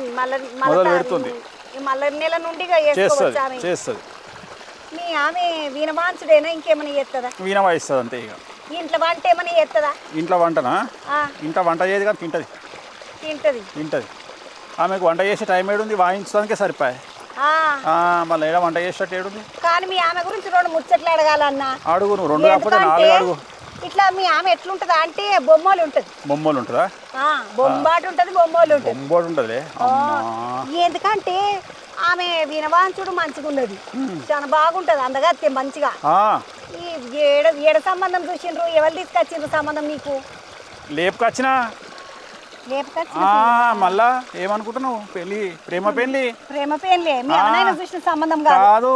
S1: మొదలు పెడుతుంది.
S2: మళ్ళీ నెల నుండి
S1: చేస్తుంది.
S2: మీ ఆమె వీణ వాంచుడేనా ఇంకేమైనా చేస్తుందా?
S1: వీణ వాయిస్తుంది అంతే. ఇక
S2: ఇంట్లో వంట ఏమైనా చేస్తుందా?
S1: ఇంట్లో వంటనా? ఇంట్లో వంట చేయదు కానీ తింటది. ఆమెకు వంట చేసే టైం ఏడుంది? వాయించడానికే సరిపోయి. మళ్ళీ ఏడా వంట చేసేటట్టు ఏడుంది?
S2: కానీ మీ ఆమె గురించి 2 ముచ్చట్లు అడగాలన్నా.
S1: అడుగు, నువ్వు 2 కాకపోతే 4 అడుగు.
S2: ఇట్లా మీ ఆమె ఎట్లుంటుందా అంటే బొమ్మలు ఉంటుంది.
S1: బొమ్మలు ఉంటుందా?
S2: బొమ్మాటు ఉంటుంది, బొమ్మలు ఉంటుంది.
S1: బొమ్మలు ఉంటుంది.
S2: ఎందుకంటే ఆమె వినవాంచుడు మంచిగా ఉన్నది, చాలా బాగుంటది, అందగత్తే మంచిగా. ఈ ఏడ సంబంధం చూసిండ్రు? ఎవరు తీసుకొచ్చిండ్రు సంబంధం నీకు?
S1: లేపుకొచ్చినా. మళ్ళా ఏమనుకుంటున్నావు? పెళ్లి, ప్రేమ పెళ్లి.
S2: మీ అన్నయ్య చూసిన సంబంధం
S1: కాదు,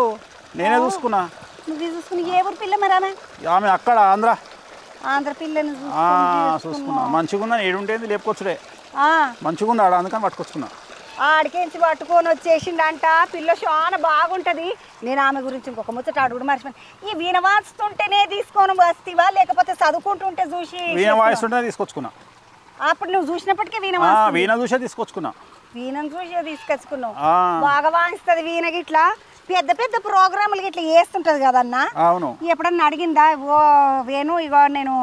S1: నేనే చూసుకున్నా.
S2: నువ్వు చూసుకుని ఏ ఊరు పిల్ల మరి?
S1: ఆమె అక్కడ
S2: ఆంధ్ర పిల్లని
S1: చూసుకున్నా. మంచిగా ఉందని ఏడుంటేది లేపుకొచ్చుడే. మంచిగా ఉన్నాడు, అందుకని పట్టుకొచ్చుకున్నా.
S2: ఆడికించి పట్టుకొని వచ్చేసిండంట. పిల్ల చాలా బాగుంటది. నేను ఆమె గురించి ఇంకొక ముచ్చట అడుగుడు మర్చిపోయాను. ఈ వీణ వాయిస్తుంటేనే తీసుకొని వస్తీవా లేకపోతే చదువుకుంటుంటే చూసి?
S1: వీణ వాయిస్తుంటే తీసుకొచ్చుకున్నా.
S2: అప్పుడు నువ్వు చూసినప్పటికే
S1: వీణ చూసే తీసుకొచ్చుకున్నా.
S2: వీణను చూసే తీసుకొచ్చుకున్నావు. బాగా వాయిస్తుంది వీణ గిట్లా. పెద్ద పెద్ద ప్రోగ్రాములు గిట్లా వేస్తుంటది కదన్నా.
S1: అవును.
S2: ఎప్పుడన్నా అడిగిందా? ఓ వేణు, ఇగో నేను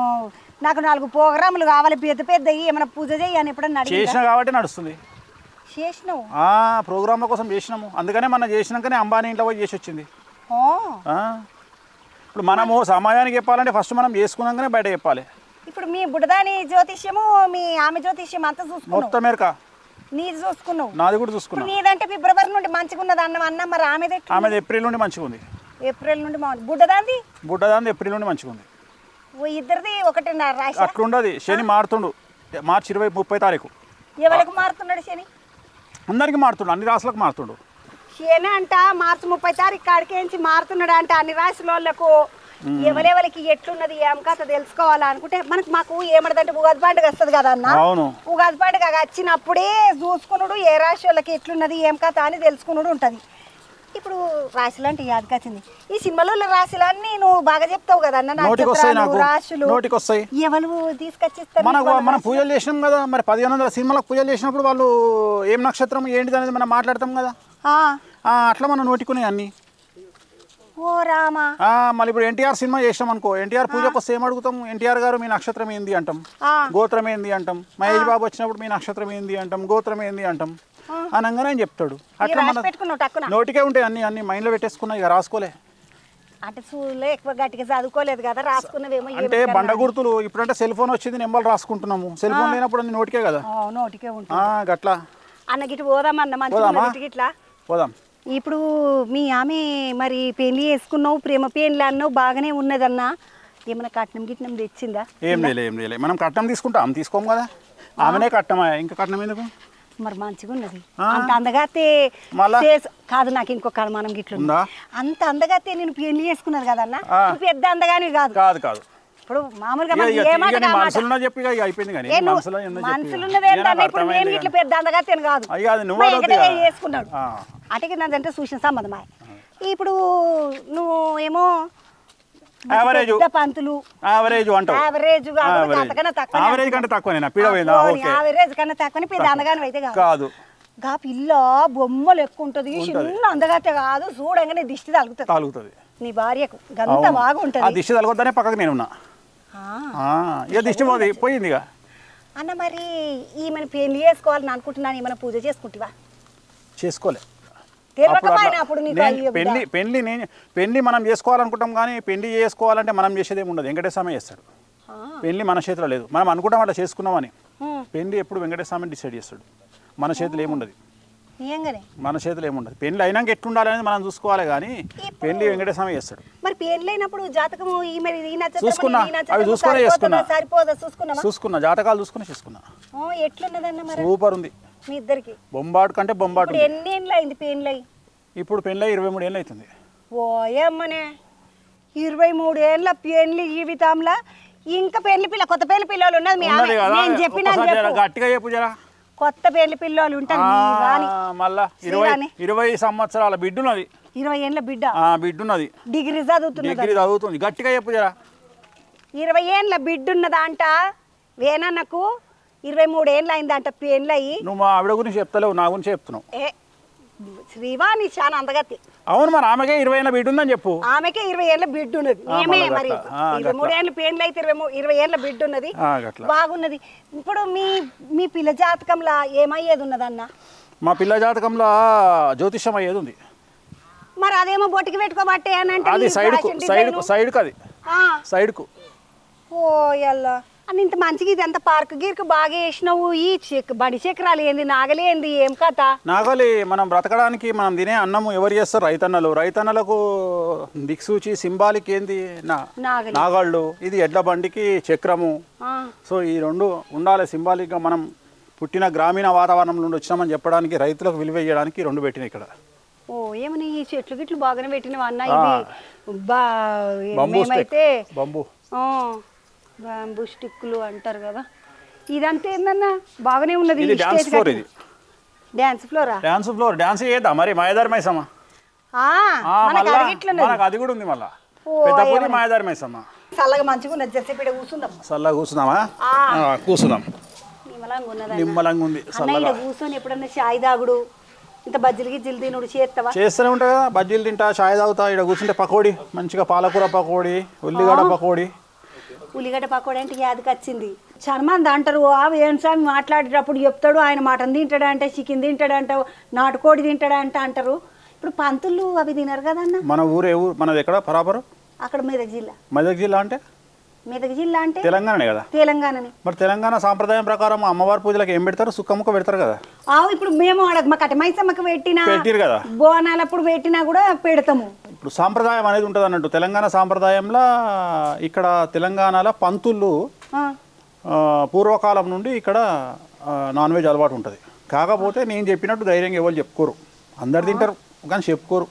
S2: నాకు 4 ప్రోగ్రాములు కావాలి పెద్ద పెద్దవి, ఏమైనా పూజ చేయి అని ఎప్పుడన్నా అడిగి?
S1: చేసినా కాబట్టి నడుస్తుంది.
S2: చేసినావు?
S1: ప్రోగ్రాంల కోసం చేసినాము, అందుకనే మన చేసినాకనే అంబానీ ఇంట్లో పోయి చేసి వచ్చింది. ఇప్పుడు మనము సమయానికి చెప్పాలంటే ఫస్ట్ మనం చేసుకున్నాకనే బయట చెప్పాలి.
S2: ఇప్పుడు మీ బుడదాని జ్యోతిష్యము, మీ ఆమె జ్యోతిష్యం అంతా చూసుకున్నావు?
S1: మొత్తం మేరక
S2: నీది చూసుకున్నావు?
S1: నాది కూడా చూసుకున్నా.
S2: నీదంటే ఫిబ్రవరి నుండి మంచిగా ఉన్నది అన్న మరి
S1: ఆమెది ఏప్రిల్ నుండి మంచిగా ఉంది.
S2: ఏప్రిల్ నుండి బుడ్డదాంది
S1: ఏప్రిల్ నుండి మంచిగా ఉంది.
S2: ఇద్దరిది ఒకటిన్నర రాశి.
S1: అట్లుండదు. శని మారుతుండు. మార్చి 20-30 తారీఖు.
S2: ఎవరికి మారుతున్నాడు శని?
S1: అందరికి మారుతుండు, అన్ని రాశులకు మారుతుండు.
S2: శని అంట మార్చి 30 తారీఖు కాడికేంచి మారుతున్నాడు అంటే అన్ని రాశుల వాళ్ళకు ఎవరెవరికి ఎట్లున్నది ఏం కథ తెలుసుకోవాలనుకుంటే మాకు ఏమడదంటే ఉగాది పండుగ వస్తుంది కదా అన్న. ఉగాది పండుగ వచ్చినప్పుడే చూసుకున్నాడు ఏ రాశి వాళ్ళకి ఎట్లున్నది ఏం కథ అని తెలుసుకున్నాడు ఉంటుంది. ఇప్పుడు రాశులు అంటే యాదకి వచ్చింది. ఈ సినిమాలో రాశులన్నీ నువ్వు బాగా చెప్తావు కదా అన్న. రాశులు ఎవరు తీసుకొచ్చిస్తారు?
S1: మనం పూజలు చేసినాం కదా, మరి 1500 సినిమాలకు పూజలు చేసినప్పుడు వాళ్ళు ఏం నక్షత్రం ఏంటిది అనేది మనం మాట్లాడతాం కదా. అట్లా మనం నోటికునే అన్ని.
S2: ఓ రామా.
S1: మళ్ళీ ఇప్పుడు ఎన్టీఆర్ సినిమా చేసినాం అనుకో, ఎన్టీఆర్ పూజకు వస్తే ఏం అడుగుతాం? ఎన్టీఆర్ గారు మీ నక్షత్రం ఏంది అంటాం, గోత్రం ఏంది అంటాం. మహేష్ బాబు వచ్చినప్పుడు మీ నక్షత్రం ఏంది అంటాం, గోత్రం ఏంది అంటాం. అనగానే చెప్తాడు. అట్లా మన నోటికే ఉంటాయి అన్ని. అన్ని మైండ్లో పెట్టేసుకున్నా, ఇక రాసుకోలే.
S2: అంటే స్కూల్లో ఎక్కువ గట్టిగా చదువుకోలేదు కదా, రాసుకున్నవేమో.
S1: అంటే బండ గుర్తులు. ఇప్పుడంటే సెల్ ఫోన్ వచ్చింది, నెంబర్లు రాసుకుంటున్నాము. సెల్ ఫోన్ లేనప్పుడు అన్ని నోటికే కదా.
S2: నోటికే ఉంటుంది.
S1: గట్లా
S2: అన్న గిట్టు పోదామన్న మంచిగా
S1: పోదాం.
S2: ఇప్పుడు మీ ఆమె మరి పెళ్లి వేసుకున్నావు, ప్రేమ పెళ్లి అన్నావు, బాగానే ఉన్నదన్న. ఏమైనా కట్నం గిట్నం తెచ్చిందా?
S1: ఏం లేదు. మనం కట్నం తీసుకుంటాం, తీసుకోం కదా. ఆమెనే కట్నమా, ఇంకా కట్నం ఎందుకు?
S2: మరి మంచిగా ఉన్నది. అంత అందగాతే కాదు. నాకు ఇంకొక అనుమానం గిట్లుందా? అంత అందగాతే నేను పెళ్లి చేసుకున్నది కదన్నా. పెద్ద అందగాని కాదు. ఇప్పుడు మామూలుగా మనసులున్నదేంటన్నా. ఇప్పుడు నేను ఇట్లా పెద్ద అందగాతే కాదు, చేసుకున్నాడు. అటుకి నాదంటే చూసిన సంబంధమా. ఇప్పుడు నువ్వు ఏమో పంతులు
S1: యావరేజ్
S2: కన్నా తక్కువ పెద్ద అందగాని అయితే కాదు. గా పిల్ల బొమ్మలు ఎక్కువ ఉంటది, చిన్న అందగతే కాదు. చూడంగానే దిష్టి తగులుతుంది. నీ భార్యకు గంత
S1: ఆ
S2: బాగుంటుంది
S1: దిష్టి తలగొద్దనే పక్కకు నేనున్నా ఇక దిష్టి పోయింది ఇక.
S2: అన్న మరి ఈమెను పెళ్లి చేసుకోవాలని అనుకుంటున్నాను, ఏమైనా పూజ చేసుకుంటావా?
S1: చేసుకోలే.
S2: అప్పుడు
S1: పెళ్లి మనం చేసుకోవాలనుకుంటాం కానీ పెళ్లి చేసుకోవాలంటే మనం చేసేది ఏమి ఉండదు, వెంకటేశ్వర చేస్తాడు. పెళ్లి మన చేతిలో లేదు, మనం అనుకుంటాం అట్లా చేసుకున్నామని. పెళ్లి ఎప్పుడు వెంకటేశ్వర డిసైడ్ చేస్తాడు, మన చేతిలో ఏముండదు. మన చేతిలో ఏముండదు. పెళ్లి అయినాక ఎట్లుండాలి అనేది మనం చూసుకోవాలి కానీ పెళ్లి వెంకటేశ్వర చేస్తాడు.
S2: మరి పెళ్లి అయినప్పుడు జాతకము
S1: చూసుకున్నా, అవి చూసుకునే చేసుకున్నా.
S2: సరిపోదా?
S1: చూసుకున్నా, జాతకాలు చూసుకుని చేసుకున్నా.
S2: ఎట్లున్నదన్న మరి
S1: సూపర్ ఉంది
S2: మీ ఇద్దరికి.
S1: బొంబాటు కంటే బొంబాటు.
S2: ఎన్ని ఏళ్ళు అయింది పెళ్ళి?
S1: ఇప్పుడు పెళ్ళి 23 ఏళ్ళు అవుతుంది.
S2: ఓయమ్మనే 23 ఏళ్ళ పెళ్లి జీవితంలో ఇంకా పెళ్లి పిల్ల కొత్త పెళ్లి పిల్లలు ఉన్నది మీ నేను చెప్పినా
S1: గట్టిగా చెప్పు జరా.
S2: కొత్త పెళ్లి పిల్లలు ఉంటారు
S1: మళ్ళా 20 సంవత్సరాల బిడ్డున్నది.
S2: 20 ఏళ్ళ బిడ్డ
S1: బిడ్డున్నది.
S2: డిగ్రీ చదువుతుంది.
S1: గట్టిగా చెప్పు జరా.
S2: 20 ఏళ్ళ బిడ్డున్నదా అంట వేనన్నకు. 23 ఏళ్ళు అయిందంట పెళ్ళయి.
S1: నువ్వు మా ఆవిడ గురించి చెప్తలేవు, నా గురించి చెప్తున్నావు.
S2: శ్రీవాణి చాలా అందగతి.
S1: అవును, మరి ఆమెకే 20 ఏళ్ళ బిడ్డ ఉందని చెప్పు.
S2: ఆమెకే 20 ఏళ్ళ బిడ్డ ఉన్నది. మేమే మరి 23 ఏళ్ళ పెళ్ళి అయితే 20 ఏళ్ళ బిడ్డ ఉన్నది. బాగున్నది. ఇప్పుడు మీ పిల్ల జాతకంలో ఏమయ్యేది ఉన్నదన్న?
S1: మా పిల్ల జాతకంలో జ్యోతిష్యం అయ్యేది ఉంది.
S2: మరి అదేమో బొట్టికి పెట్టుకోబట్టే అని అంటే
S1: అది సైడ్కు.
S2: ఓ ఎల్లా అని ఇంత మంచిగా ఇది అంత పార్క్ గీర్కు బాగా వేసినావు. ఈ బడి చక్రాలు ఏంది, నాగలేంది, ఏం కథ?
S1: నాగలి మనం బ్రతకడానికి మనం తినే అన్నము ఎవరు చేస్తారు? రైతన్నలు. రైతన్నలకు దిక్సూచి సింబాలిక్ ఏంది? నాగాళ్ళు. ఇది ఎడ్ల బండికి చక్రము. సో ఈ రెండు ఉండాలి సింబాలిక్గా. మనం పుట్టిన గ్రామీణ వాతావరణం నుండి వచ్చినామని చెప్పడానికి, రైతులకు విలువ ఇవ్వడానికి 2 పెట్టినాయి ఇక్కడ.
S2: ఓ ఏమని ఈ చెట్లు గిట్లు బాగానే పెట్టినవి అన్న. ఇది మేమైతే బాంబూ స్టిక్కులు అంటారు కదా. ఇదంతా ఏందన్నా బాగానే ఉన్నది.
S1: Dance floor. ఇది
S2: డాన్స్ ఫ్లోరా?
S1: డాన్స్ చేద్దాం మరి. మాయదారి మైసమ్మ అది కూడా ఉంది. మళ్ళా పెద్దపూరి మాయదారి మైసమ్మ.
S2: చల్లగా మంచిగా ఉన్నది. జెర్సీపీడ కూర్చుందాం.
S1: చల్లగా కూర్చుందామా? కూర్చుందాం. నిమ్మలంగా ఉంది.
S2: కూర్చొని ఎప్పుడన్నా చాయ్ తాగుడు, ఇంత బజ్జీలు గిజ్జీలు తినుడు
S1: చేస్తూనే ఉంటా కదా. బజ్జీలు తింటా, చాయ్ తాగుతా. ఇక్కడ కూర్చుంటే పకోడీ, మంచిగా పాలకూర పకోడీ, ఉల్లిగడ్డ పకోడీ.
S2: ఉల్లిగడ్డ పకోడీ అంటే యాదకి వచ్చింది. చాలా మంది అంటారు ఏం స్వామి మాట్లాడేటప్పుడు చెప్తాడు, ఆయన మటన్ తింటాడంట, చికెన్ తింటాడంట, నాటుకోడి తింటాడంట అంటారు. ఇప్పుడు పంతులు అవి తినరు కదన్న.
S1: మన ఊరు మనది ఎక్కడ? పరాపరు
S2: అక్కడ మెదక్ జిల్లా.
S1: మెదక్ జిల్లా అంటే తెలంగాణనే కదా.
S2: తెలంగాణని.
S1: మరి తెలంగాణ సాంప్రదాయం ప్రకారం అమ్మవారి పూజలకు ఏం పెడతారు? సుక్కముక్క పెడతారు కదా.
S2: ఇప్పుడు మేము మా కటమైసమ్మకి పెట్టిరు కదా, బోనాలప్పుడు పెట్టినా కూడా పెడతాము.
S1: ఇప్పుడు సాంప్రదాయం అనేది ఉంటుంది అన్నట్టు. తెలంగాణ సాంప్రదాయంలో ఇక్కడ తెలంగాణలో పంతుళ్ళు పూర్వకాలం నుండి ఇక్కడ నాన్ వెజ్ అలవాటు ఉంటుంది. కాకపోతే నేను చెప్పినట్టు ధైర్యంగా ఎవరు చెప్పుకోరు. అందరు తింటారు కానీ చెప్పుకోరు.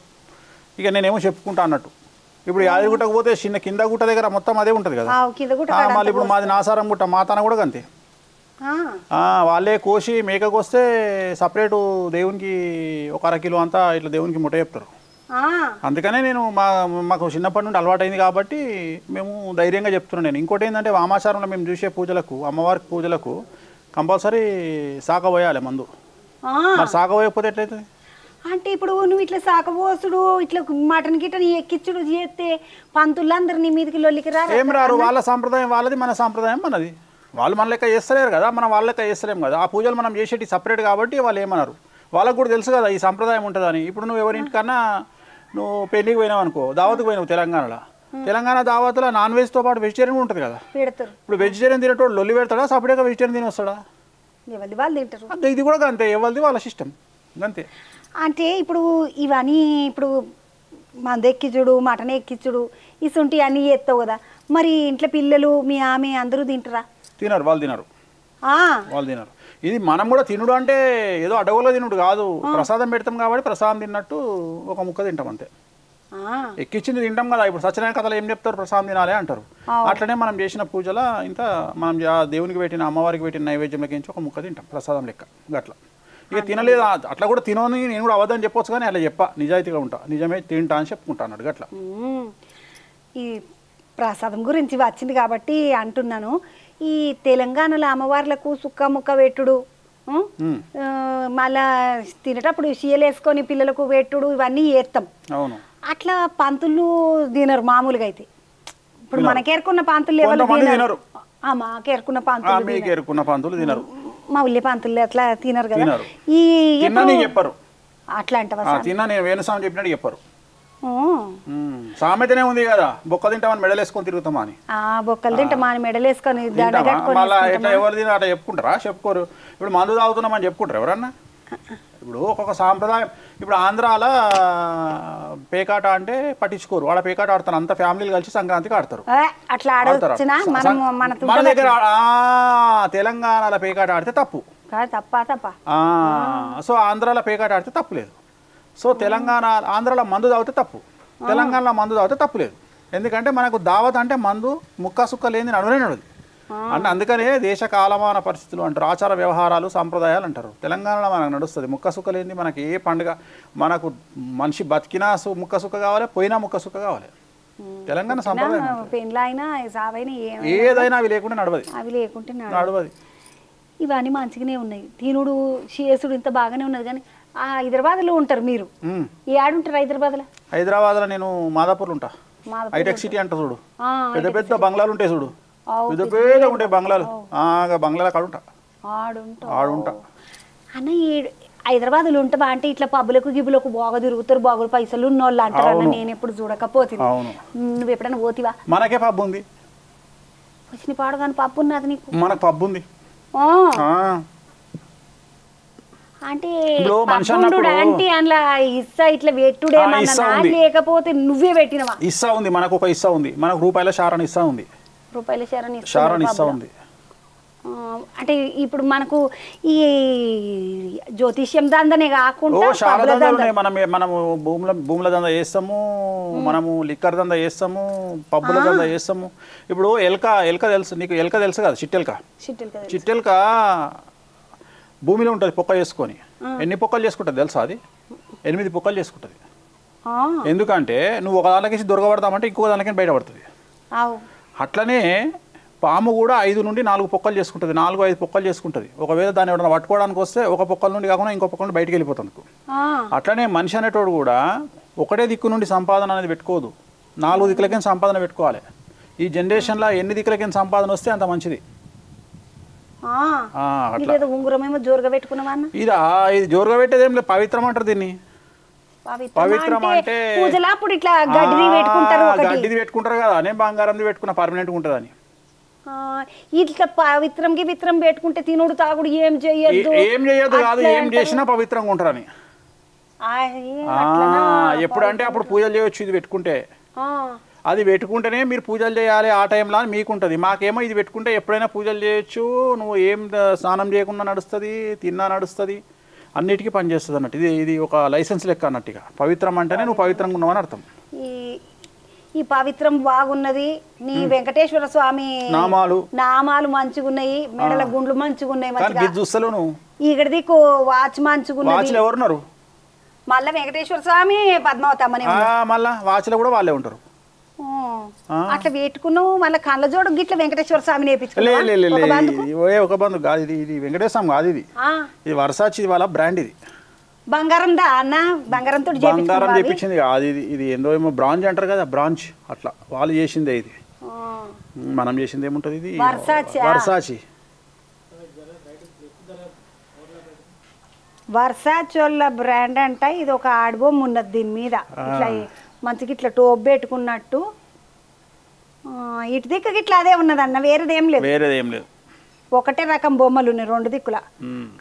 S1: ఇక నేనేమో చెప్పుకుంటా అన్నట్టు. ఇప్పుడు యాదగిరిగుట్టకు పోతే చిన్న కింద గుట్ట దగ్గర మొత్తం అదే ఉంటుంది కదా. మళ్ళీ ఇప్పుడు మాది నాసారం గుట్ట, మాతాన కూడా అంతే. వాళ్ళే కోసి మేకకు వస్తే సపరేటు దేవునికి 1 అర కిలో అంతా ఇట్లా దేవునికి ముట్ట చెప్తారు. అందుకనే నేను మాకు చిన్నప్పటి నుండి అలవాటైంది కాబట్టి మేము ధైర్యంగా చెప్తున్నాను. నేను ఇంకోటి ఏంటంటే వామాచారంలో మేము చూసే పూజలకు, అమ్మవారి పూజలకు కంపల్సరీ శాఖ పోయాలి మందు. మరి శాఖ పోయకపోతే ఎట్లయితుంది?
S2: అంటే ఇప్పుడు నువ్వు ఇట్లా సాకపోసుడు, ఇట్లా మటన్ గిట్టని ఎక్కించుడు చేస్తే పంతులందరూ నీ మీదకి లొల్లికి
S1: ఏం రారు. వాళ్ళ సాంప్రదాయం వాళ్ళది, మన సాంప్రదాయం మనది. వాళ్ళు మన లెక్క చేస్తలేరు కదా, మనం వాళ్ళ లెక్క చేస్తలేము కదా. ఆ పూజలు మనం చేసేటి సపరేట్ కాబట్టి వాళ్ళు ఏమన్నారు. వాళ్ళకు కూడా తెలుసు కదా ఈ సాంప్రదాయం ఉంటుందని. ఇప్పుడు నువ్వు ఎవరింటికన్నా నువ్వు పెళ్ళికి పోయినావు అనుకో, దావత్కి పోయినావు తెలంగాణలో. తెలంగాణ దావత్లో నాన్ వెజ్తో పాటు వెజిటేరియన్ ఉంటుంది కదా. ఇప్పుడు వెజిటేరియన్ తినేటోడు లొల్లి పెడతాడా, సపరేట్గా వెజిటేరియన్ తిని వస్తాడా?
S2: వాళ్ళు తింటారు.
S1: ఇది కూడా అంతే, ఎవరిది వాళ్ళ సిస్టమ్ అంతే.
S2: అంటే ఇప్పుడు ఇవన్నీ ఇప్పుడు మంది ఎక్కించుడు, మటన్ ఎక్కించుడు, ఇసుంటి అన్నీ చేస్తావు కదా. మరి ఇంట్లో పిల్లలు మీ ఆమె అందరూ తింటారా?
S1: తినరు. వాళ్ళు తినరు. ఇది మనం కూడా తినుడు అంటే ఏదో అడవులో తినుడు కాదు. ప్రసాదం పెడతాం కాబట్టి ప్రసాదం తిన్నట్టు ఒక ముక్క తింటాం అంతే. ఎక్కించింది తింటాం కదా. ఇప్పుడు సత్యనారాయణ కథలు ఏం చెప్తారు? ప్రసాదం తినాలి అంటారు. అట్లనే మనం చేసిన పూజల ఇంత మనం దేవునికి పెట్టిన, అమ్మవారికి పెట్టిన నైవేద్యంలోకి ఒక ముక్క తింటాం ప్రసాదం లెక్క. అట్లా ఇక తినలేదు అట్లా కూడా తినని నేను కూడా అవద్దని చెప్పొచ్చు కానీ అలా చెప్పా, నిజాయితీగా ఉంటా, నిజమే తింటా అని చెప్పుకుంటా అన్నాడు. అట్లా
S2: ఈ ప్రసాదం గురించి వచ్చింది కాబట్టి అంటున్నాను. ఈ తెలంగాణలో అమ్మవార్లకు సుక్క ముక్క పెట్టుడు, మళ్ళా తినేటప్పుడు చీయలు వేసుకొని పిల్లలకు పెట్టుడు, ఇవన్నీ చేస్తాం.
S1: అవును.
S2: అట్లా పంతులు తినరు మామూలుగా అయితే. ఇప్పుడు మనకేరుకున్న పంతులు ఎవరు
S1: కొంతమంది తినరు.
S2: మాకేరుకున్న పంతులు
S1: మీకు ఎరుకున్న పంతులు తినరు,
S2: మా ఉల్లి పంతులు అట్లా తినరు కదా.
S1: తినరు.
S2: ఈ
S1: తిన్నా నీకు చెప్పరు,
S2: అట్లా అంటవా?
S1: తిన్నా నేను వేణుస్వామి చెప్పినట్టు చెప్పరు. సామెతనే ఉంది కదా, బొక్క తింటామని మెడలు వేసుకొని తిరుగుతామా అని.
S2: బొక్కలు తింటా మా మెడలు వేసుకొని
S1: మళ్ళీ ఎట్లా ఎవరు తిన అట్లా చెప్పుకుంటారా? చెప్పుకోరు. ఇప్పుడు మందు తాగుతున్నామని చెప్పుకుంటారు ఎవరన్నా? ఇప్పుడు ఒక్కొక్క సాంప్రదాయం. ఇప్పుడు ఆంధ్రాలో పేకాట అంటే పట్టించుకోరు, వాళ్ళ పేకాట ఆడతారు, అంత ఫ్యామిలీలు కలిసి సంక్రాంతికి ఆడతారు.
S2: అట్లా ఆడొచ్చినా
S1: మన దగ్గర తెలంగాణలో పేకాట ఆడితే తప్పు,
S2: తప్ప.
S1: సో ఆంధ్రాలో పేకాట ఆడితే తప్పులేదు. సో తెలంగాణ ఆంధ్రాలో మందు తాగితే తప్పు, తెలంగాణలో మందు తాగితే తప్పులేదు. ఎందుకంటే మనకు దావత్ అంటే మందు ముక్క సుక్క లేని నడువనే నడదు అంటే. అందుకనే దేశ కాలమాన పరిస్థితులు అంటారు, ఆచార వ్యవహారాలు సంప్రదాయాలు అంటారు. తెలంగాణలో మనకు నడుస్తుంది. ముక్క సుక్క లేని మనకి ఏ పండుగ, మనకు మనిషి బతికినా ముక్క సుక్క కావాలి, పోయినా ముక్క సుక్క కావాలి. తెలంగాణ సంప్రదాయం ఏదైనా అవి లేకుండా నడవది,
S2: అవి లేకుంటే
S1: నడవది.
S2: ఇవన్నీ మంచిగానే ఉన్నాయి, తినుడు చేసుడు ఇంత బాగానే ఉన్నది. కానీ హైదరాబాద్లో ఉంటారు మీరు, ఏ ఆడుంటారు హైదరాబాద్లో?
S1: హైదరాబాద్లో నేను మాదాపూర్లో ఉంటా. హైటెక్ సిటీ అంట చూడు, పెద్ద పెద్ద బంగ్లాలు ఉంటాయి చూడు, పెద్ద పెద్ద ఉంటాయి బంగ్లాలు. బంగ్లాలో ఆడుంటా
S2: అన్న. హైదరాబాద్లో ఉంటావా అంటే ఇట్లా పబ్బులకు గిబ్బులకు బాగా తిరుగుతారు, బాగులు పైసలు ఉన్న వాళ్ళు అంటారు అన్న. నేను ఎప్పుడు చూడకపోతే, నువ్వు ఎప్పుడైనా పోతివా?
S1: మనకే పబ్బు ఉంది,
S2: వచ్చిన పాడు కానీ పప్పు ఉన్నది నీకు.
S1: మనకు పబ్బు ఉంది
S2: అంటే అంటే అందులో ఇస్సా ఇట్లా పెట్టుడేమన్నా లేకపోతే నువ్వే పెట్టినవా?
S1: ఇస్సా ఉంది, మనకు ఒక ఇస్సా ఉంది, మనకు రూపాయల శారణ ఇస్సా ఉంది,
S2: రూపాయల
S1: శారణ ఇస్సా ఉంది.
S2: అంటే ఇప్పుడు మనకు ఈ జ్యోతిష్యం దందనే కాకుండా
S1: మనము భూముల దంద వేస్తాము, మనము లిక్కర్ దంద వేస్తాము, పబ్బుల దంద వేస్తాము. ఇప్పుడు ఎల్క తెలుసు నీకు? ఎల్క తెలుసు కదా, చిట్టెల్క భూమిలో ఉంటుంది పొక్క చేసుకొని. ఎన్ని పొక్కలు చేసుకుంటుంది తెలుసా? అది 8 పొక్కలు చేసుకుంటుంది. ఎందుకంటే నువ్వు ఒక దానికేసి దొరకబడతామంటే ఇంకొక దానికే బయటపడుతుంది. అట్లనే పాము కూడా 5 నుండి 4 పొక్కలు చేసుకుంటుంది, 4-5 పొక్కలు చేసుకుంటుంది. ఒకవేళ దాన్ని ఎవరైనా పట్టుకోవడానికి వస్తే ఒక పొక్కల నుండి కాకుండా ఇంకో పొక్కల నుండి బయటికి వెళ్ళిపోతుంది. అట్లనే మనిషి అనేటోడు కూడా ఒకటే దిక్కు నుండి సంపాదన అనేది పెట్టుకోదు, 4 దిక్కులకే సంపాదన పెట్టుకోవాలి. ఈ జనరేషన్లో ఎన్ని దిక్కులకే సంపాదన వస్తే అంత మంచిది.
S2: ఉంగురమేమో జోరుగా పెట్టుకున్నావా?
S1: ఇది జోరుగా పెట్టేది ఏం లేదు, పవిత్రం అంటారు దీన్ని. పవిత్రం అంటే గడ్డిది పెట్టుకుంటారు కదా, నేను బంగారంది పెట్టుకున్నా పర్మనెంట్ గా ఉంటుందని.
S2: ఇట్లా పవిత్రం పెట్టుకుంటే తినుడు తాగుడు ఏం చేయొద్దు
S1: కాదు, ఏం చేసినా పవిత్రంగా ఉంటారని. ఎప్పుడంటే అప్పుడు పూజలు చేయొచ్చు ఇది పెట్టుకుంటే. అది పెట్టుకుంటేనే మీరు పూజలు చేయాలి ఆ టైంలో అని మీకుంటుంది. మాకేమో ఇది పెట్టుకుంటే ఎప్పుడైనా పూజలు చేయొచ్చు, నువ్వు ఏం స్నానం చేయకుండా నడుస్తుంది, తిన్నా నడుస్తుంది, అన్నిటికీ పనిచేస్తుంది అన్నట్టు. ఇది ఒక లైసెన్స్ లెక్క అన్నట్టుగా. పవిత్రం అంటేనే నువ్వు పవిత్రంగా ఉన్నావు అని అర్థం.
S2: ఈ పవిత్రం బాగున్నది, నీ వెంకటేశ్వర స్వామి నామాలు మంచిగున్నాయి, మెడల గుండ్లు మంచిగున్నాయి.
S1: చూస్తలేవు నువ్వు
S2: ఇక్కడ దిక్కు వాచ్ మంచిగున్నది.
S1: ఎవరున్నారు
S2: మళ్ళా వెంకటేశ్వర స్వామి పద్మావతమ్మని
S1: మళ్ళా వాచ్లో కూడా వాళ్ళే ఉంటారు.
S2: అట్లా పెట్టుకున్నావు మళ్ళీ కళ్ళజోడు గిట్ల వెంకటేశ్వర స్వామిని
S1: ఒక బంధు కాదు ఇది వెంకటేశ్వర స్వామి కాదు, ఇది వర్సాచి వాళ్ళ బ్రాండ్. ఇది
S2: బంగారం దా అన్న, బంగారంతో
S1: బంగారం చేపించింది కాదు, ఇది ఏందో ఏమో బ్రాంచ్ అంటారు కదా, బ్రాంచ్ అట్లా వాళ్ళు చేసిందే. ఇది మనం చేసింది ఏముంటది, ఇది వర్సాచి.
S2: వర్సాచోళ్ళ బ్రాండ్ అంట. ఇది ఒక ఆడబొమ్మ ఉన్నది దీని మీద, ఇట్లా మంచిగా ఇట్లా టోప్ పెట్టుకున్నట్టు. ఇటు దిక్కు ఇట్లా అదే ఉన్నదన్న, వేరేదేం లేదు. ఒకటే రకం బొమ్మలు ఉన్నాయి 2 దిక్కుల,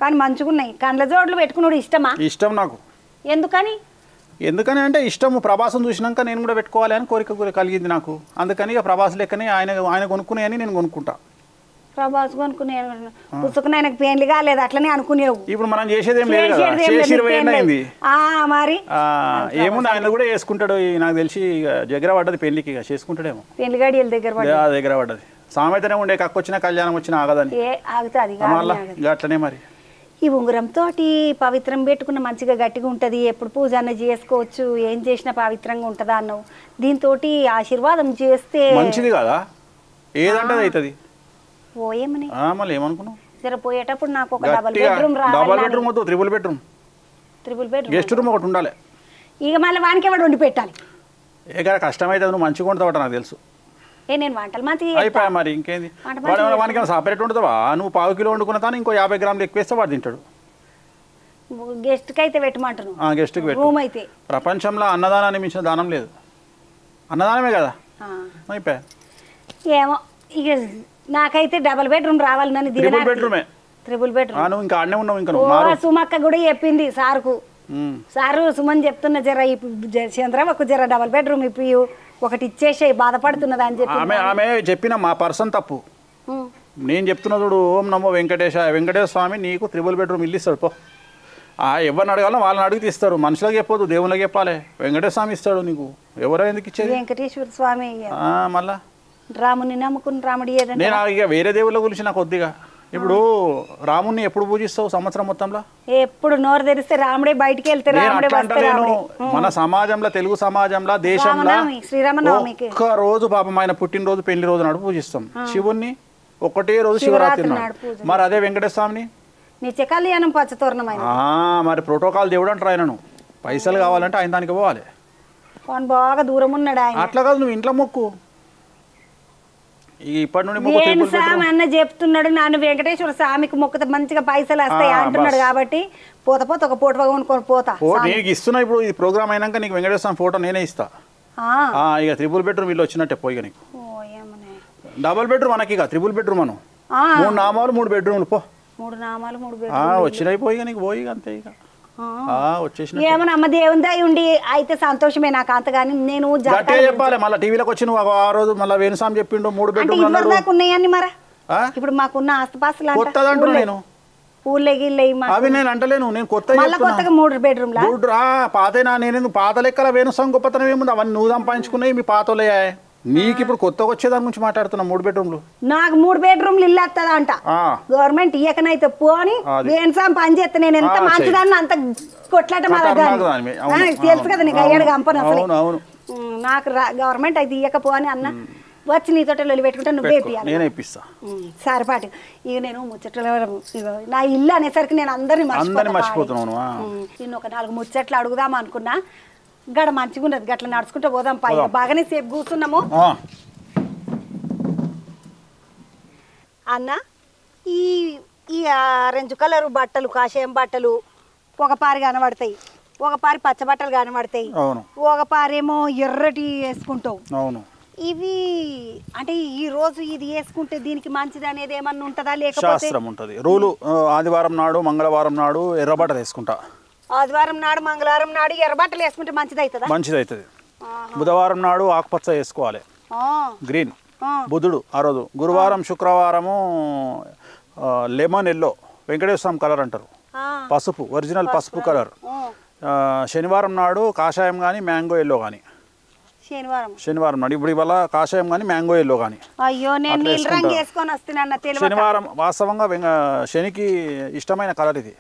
S2: కానీ మంచిగా ఉన్నాయి. కండ్ల జోడ్లు పెట్టుకున్నాడు ఇష్టమా?
S1: ఇష్టం నాకు.
S2: ఎందుకని
S1: అంటే ఇష్టము. ప్రభాసం చూసినాక నేను కూడా పెట్టుకోవాలి అని కోరిక కలిగింది నాకు. అందుకని ఇక ప్రభాస్ లెక్కనే ఆయన కొనుక్కునే అని నేను కొనుక్కుంటా.
S2: ప్రభాస్ కొనుక్కునే పుస్తకం ఆయనకు పెళ్లి కాలేదు అట్లనే అనుకునేవు.
S1: ఇప్పుడు మనం చేసేది ఏం లేదు కదా, 20 ఏళ్ళు అయింది
S2: మరి.
S1: ఏముంది ఆయన కూడా చేసుకుంటాడు, నాకు తెలిసి దగ్గర పడ్డది పెళ్లికి, చేసుకుంటాడేమో.
S2: పెళ్లి గడియల దగ్గర
S1: పడ్డది. సామెతనే ఉండే కక్కొచ్చినా కళ్యాణం వచ్చినా ఆగదని. అట్లనే మరి.
S2: ఈ ఉంగరంతో పవిత్రం పెట్టుకున్న మంచిగా గట్టిగా ఉంటుంది, ఎప్పుడు పూజ అన్న చేసుకోవచ్చు, ఏం చేసినా పవిత్రంగా ఉంటుందా అన్నావు. దీంతో ఆశీర్వాదం చేస్తే
S1: మంచిది కదా, ఏదంటే అవుతుంది.
S2: పోయేమని
S1: మళ్ళీ ఏమనుకున్నావు?
S2: జర పోయేటప్పుడు నాకు ఒక డబుల్ బెడ్రూమ్
S1: వద్దు, ట్రిపుల్ బెడ్రూమ్ గెస్ట్ రూమ్ ఒకటి ఉండాలి.
S2: ఇక మళ్ళీ వానికి ఎవడు వండి పెట్టాలి?
S1: ఏ కష్టమైతే నువ్వు మంచిగా ఉంటావు నాకు తెలుసు.
S2: నేను వంటలు మంచిగా
S1: అయిపోయా మరి ఇంకేంది. వానికి సపరేట్ ఉంటుందా? నువ్వు 1/2 కిలో వండుకున్న తాను ఇంకో 50 గ్రాములు ఎక్కువ వేస్తే వాడు తింటాడు.
S2: గెస్ట్కి అయితే పెట్టమంటాను.
S1: గెస్ట్కి పెట్టు.
S2: రూమ్ అయితే
S1: ప్రపంచంలో అన్నదానాన్ని మించిన దానం లేదు. అన్నదానమే కదా. అయిపోయా.
S2: ఏమో ఇక నాకైతే డబుల్ బెడ్రూమ్ రావాలని
S1: ట్రిపుల్ బెడ్రూమే.
S2: ట్రిపుల్ బెడ్రూమ్
S1: నువ్వు ఇంకా ఆడనే ఉన్నావు. ఇంకా
S2: సుమక్క కూడా చెప్పింది సార్కు. సారు సుమన్ చెప్తున్న జర చంద్రమ్మకు జర డబుల్ బెడ్రూమ్ ఇప్పి ఒకటి ఇచ్చేసి బాధపడుతున్నది అని చెప్పి
S1: ఆమె చెప్పిన మా పర్సన్ తప్పు. నేను చెప్తున్నా చూడు. ఓం నమో వెంకటేశ్వర స్వామి నీకు ట్రిపుల్ బెడ్రూమ్ ఇల్లు ఇస్తాడు పో. ఎవరిని అడగాలో వాళ్ళని అడిగితే ఇస్తారు. మనుషులకు చెప్పొద్దు, దేవుళ్ళకి చెప్పాలి. వెంకటేశ్వర స్వామి ఇస్తాడు నీకు. ఎవరో ఎందుకు ఇచ్చేది?
S2: వెంకటేశ్వర స్వామి.
S1: మళ్ళా
S2: రాముని నమ్ముకుని రాముడి.
S1: నేను ఇక వేరే దేవుళ్ళ గురించి నాకు కొద్దిగా. ఇప్పుడు రాముని ఎప్పుడు పూజిస్తావు సంవత్సరం మొత్తంలో?
S2: ఎప్పుడు నోరు తెరిస్తే రాముడే, బయటికి వెళ్తే రాముడే.
S1: మన సమాజంలో, తెలుగు సమాజంలో, దేశంలో
S2: శ్రీరామనవమికి
S1: ఒక్క రోజు పాపం ఆయన పుట్టినరోజు పెళ్లి రోజు నాడు పూజిస్తాం. శివుణ్ణి ఒకటే రోజు శివరాత్రి నాడు. మరి అదే వెంకటేశ్వర స్వామిని
S2: నిత్య కళ్యాణం పచ్చతోరణమైన.
S1: మరి ప్రోటోకాల్ దేవుడు అంటారు ఆయనను. పైసలు కావాలంటే ఆయన దానికి పోవాలి.
S2: బాగా దూరం ఉన్నాడు ఆయన.
S1: అట్లా కాదు, నువ్వు ఇంట్లో మొక్కు. ఇప్పటి నుండి
S2: అన్న చెప్తున్నాడు నన్ను వెంకటేశ్వర స్వామికి మొక్కుత మంచిగా పైసలు వస్తాయి అంటున్నాడు. కాబట్టి పోత ఒక ఫోటో కొనుక్కొని పోతా.
S1: నీకు ఇస్తున్నా. ఇప్పుడు ఈ ప్రోగ్రామ్ అయినాక నీకు వెంకటేశ్వర స్వామి ఫోటో నేనే ఇస్తా. ఇక ట్రిపుల్ బెడ్రూమ్ ఇల్లు వచ్చినట్టే పోయి. నీకు డబుల్ బెడ్రూమ్ మనకి ఇక ట్రిపుల్ బెడ్రూమ్ అను. 3 నామాలు 3 బెడ్రూమ్లు పో.
S2: 3 నామాలు 3 బెడ్రూమ్
S1: వచ్చినాయి పోయి. నీకు పోయి అంతే ఇక వచ్చేసిన.
S2: ఏమన్నా అమ్మ దేవుందా ఉండి అయితే సంతోషమే నాకు అంతగాని. నేను
S1: చెప్పాలి మళ్ళీ టీవీలోకి వచ్చి నువ్వు ఆ రోజు మళ్ళీ వేణుస్వామి చెప్పిండు 3 బెడ్రూమ్
S2: ఉన్నాయని. మరి ఇప్పుడు మాకున్న ఆస్తిపాస్తులు
S1: కొత్తది అంటున్నా నేను. అవి నేను అంటలేను. నేను కొత్తగా
S2: 3 బెడ్రూమ్
S1: పాతేనా? నేను పాత లెక్కల వేణుస్వామి గొప్పతనం ఏముంది? అవన్నీ నువ్వు సంపాదించుకున్నాయి. మీ పాతలే. నీకు ఇప్పుడు కొత్తగా వచ్చేదాని గురించి మాట్లాడుతున్నా. 3 బెడ్రూమ్లు నాకు
S2: 3 బెడ్రూమ్లు ఇల్లు వస్తుందంట గవర్నమెంట్ ఇయ్యకనైతే పోని. వేణుస్వామి పని చేస్తే నేను ఎంత మంచిదాన్ని అంత కొట్లాట తెలుసు కదా నీకు. అయ్యాడు కంపని అసలు నాకు గవర్నమెంట్ అయితే ఇయ్యకపోని అన్న వచ్చి నీతో పెట్టుకుంటే నువ్వే సరిపాటు. ఇక నేను ముచ్చట్లు నా ఇల్లు అనేసరికి నేను అందరినీ
S1: మర్చిపోతున్నాను.
S2: నేను ఒక 4 ముచ్చట్లు అడుగుదాం అనుకున్నా. గడ మంచిగా ఉన్నది. గట్ల నడుచుకుంటూ పోదాం. పై బాగానే సేపు కూర్చున్నాము. అన్న ఈ ఈ ఆరెంజ్ కలర్ బట్టలు, కాషాయం బట్టలు ఒక పారి కనబడతాయి, ఒక పారి పచ్చ బట్టలు కనబడతాయి, ఒక పారేమో ఎర్రటి వేసుకుంటావు. ఇవి అంటే ఈ రోజు ఇది వేసుకుంటే దీనికి మంచిది అనేది ఏమన్నా ఉంటుందా? లేకపోతే
S1: ఉంటుంది రూలు. ఆదివారం నాడు, మంగళవారం నాడు ఎర్రబట్టలు వేసుకుంటా.
S2: ఆదివారం నాడు, మంగళవారం నాడు ఎర్రబట్టలు వేసుకుంటే మంచిది అవుతుందా?
S1: మంచిది అవుతుంది. బుధవారం నాడు ఆకుపచ్చ వేసుకోవాలి, గ్రీన్. బుధుడు ఆ రోజు. గురువారం, శుక్రవారము లెమన్ ఎల్లో, వెంకటేశ్వర స్వామి కలర్ అంటారు, పసుపు, ఒరిజినల్ పసుపు కలర్. శనివారం నాడు కాషాయం కానీ మ్యాంగో ఎల్లో కానీ. శనివారం నాడు ఇప్పుడు ఇవాళ కాషాయం కానీ మ్యాంగో ఎల్లో కానీ. శనివారం వాస్తవంగా శనికి ఇష్టమైన కలర్ ఇది.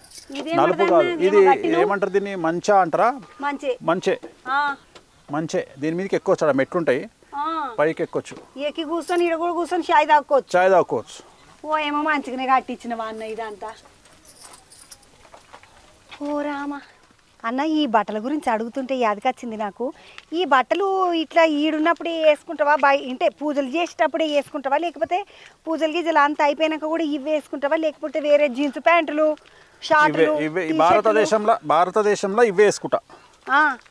S1: నలుపు కాదు ఇది. ఏమంటారు దీన్ని? మంచా అంటారా? మంచే. మంచే. దీని మీదకి ఎక్కువ వచ్చాడు. మెట్లుంటాయి, పైకి ఎక్కొచ్చు.
S2: కూర్చొని చాయ్
S1: తాక్కోవచ్చు.
S2: ఓ ఏమో మంచిగానే కట్టించినవా అన్న ఇదంతా. ఓ రామా అన్న, ఈ బట్టల గురించి అడుగుతుంటే యాదకొచ్చింది నాకు. ఈ బట్టలు ఇట్లా ఈడున్నప్పుడే వేసుకుంటావా? అంటే పూజలు చేసేటప్పుడే వేసుకుంటావా? లేకపోతే పూజలు గీజలు అంతా అయిపోయినాక కూడా ఇవి వేసుకుంటావా? లేకపోతే వేరే జీన్స్ ప్యాంటులు, షార్ట్లు?
S1: భారతదేశంలో ఇవే వేసుకుంటా.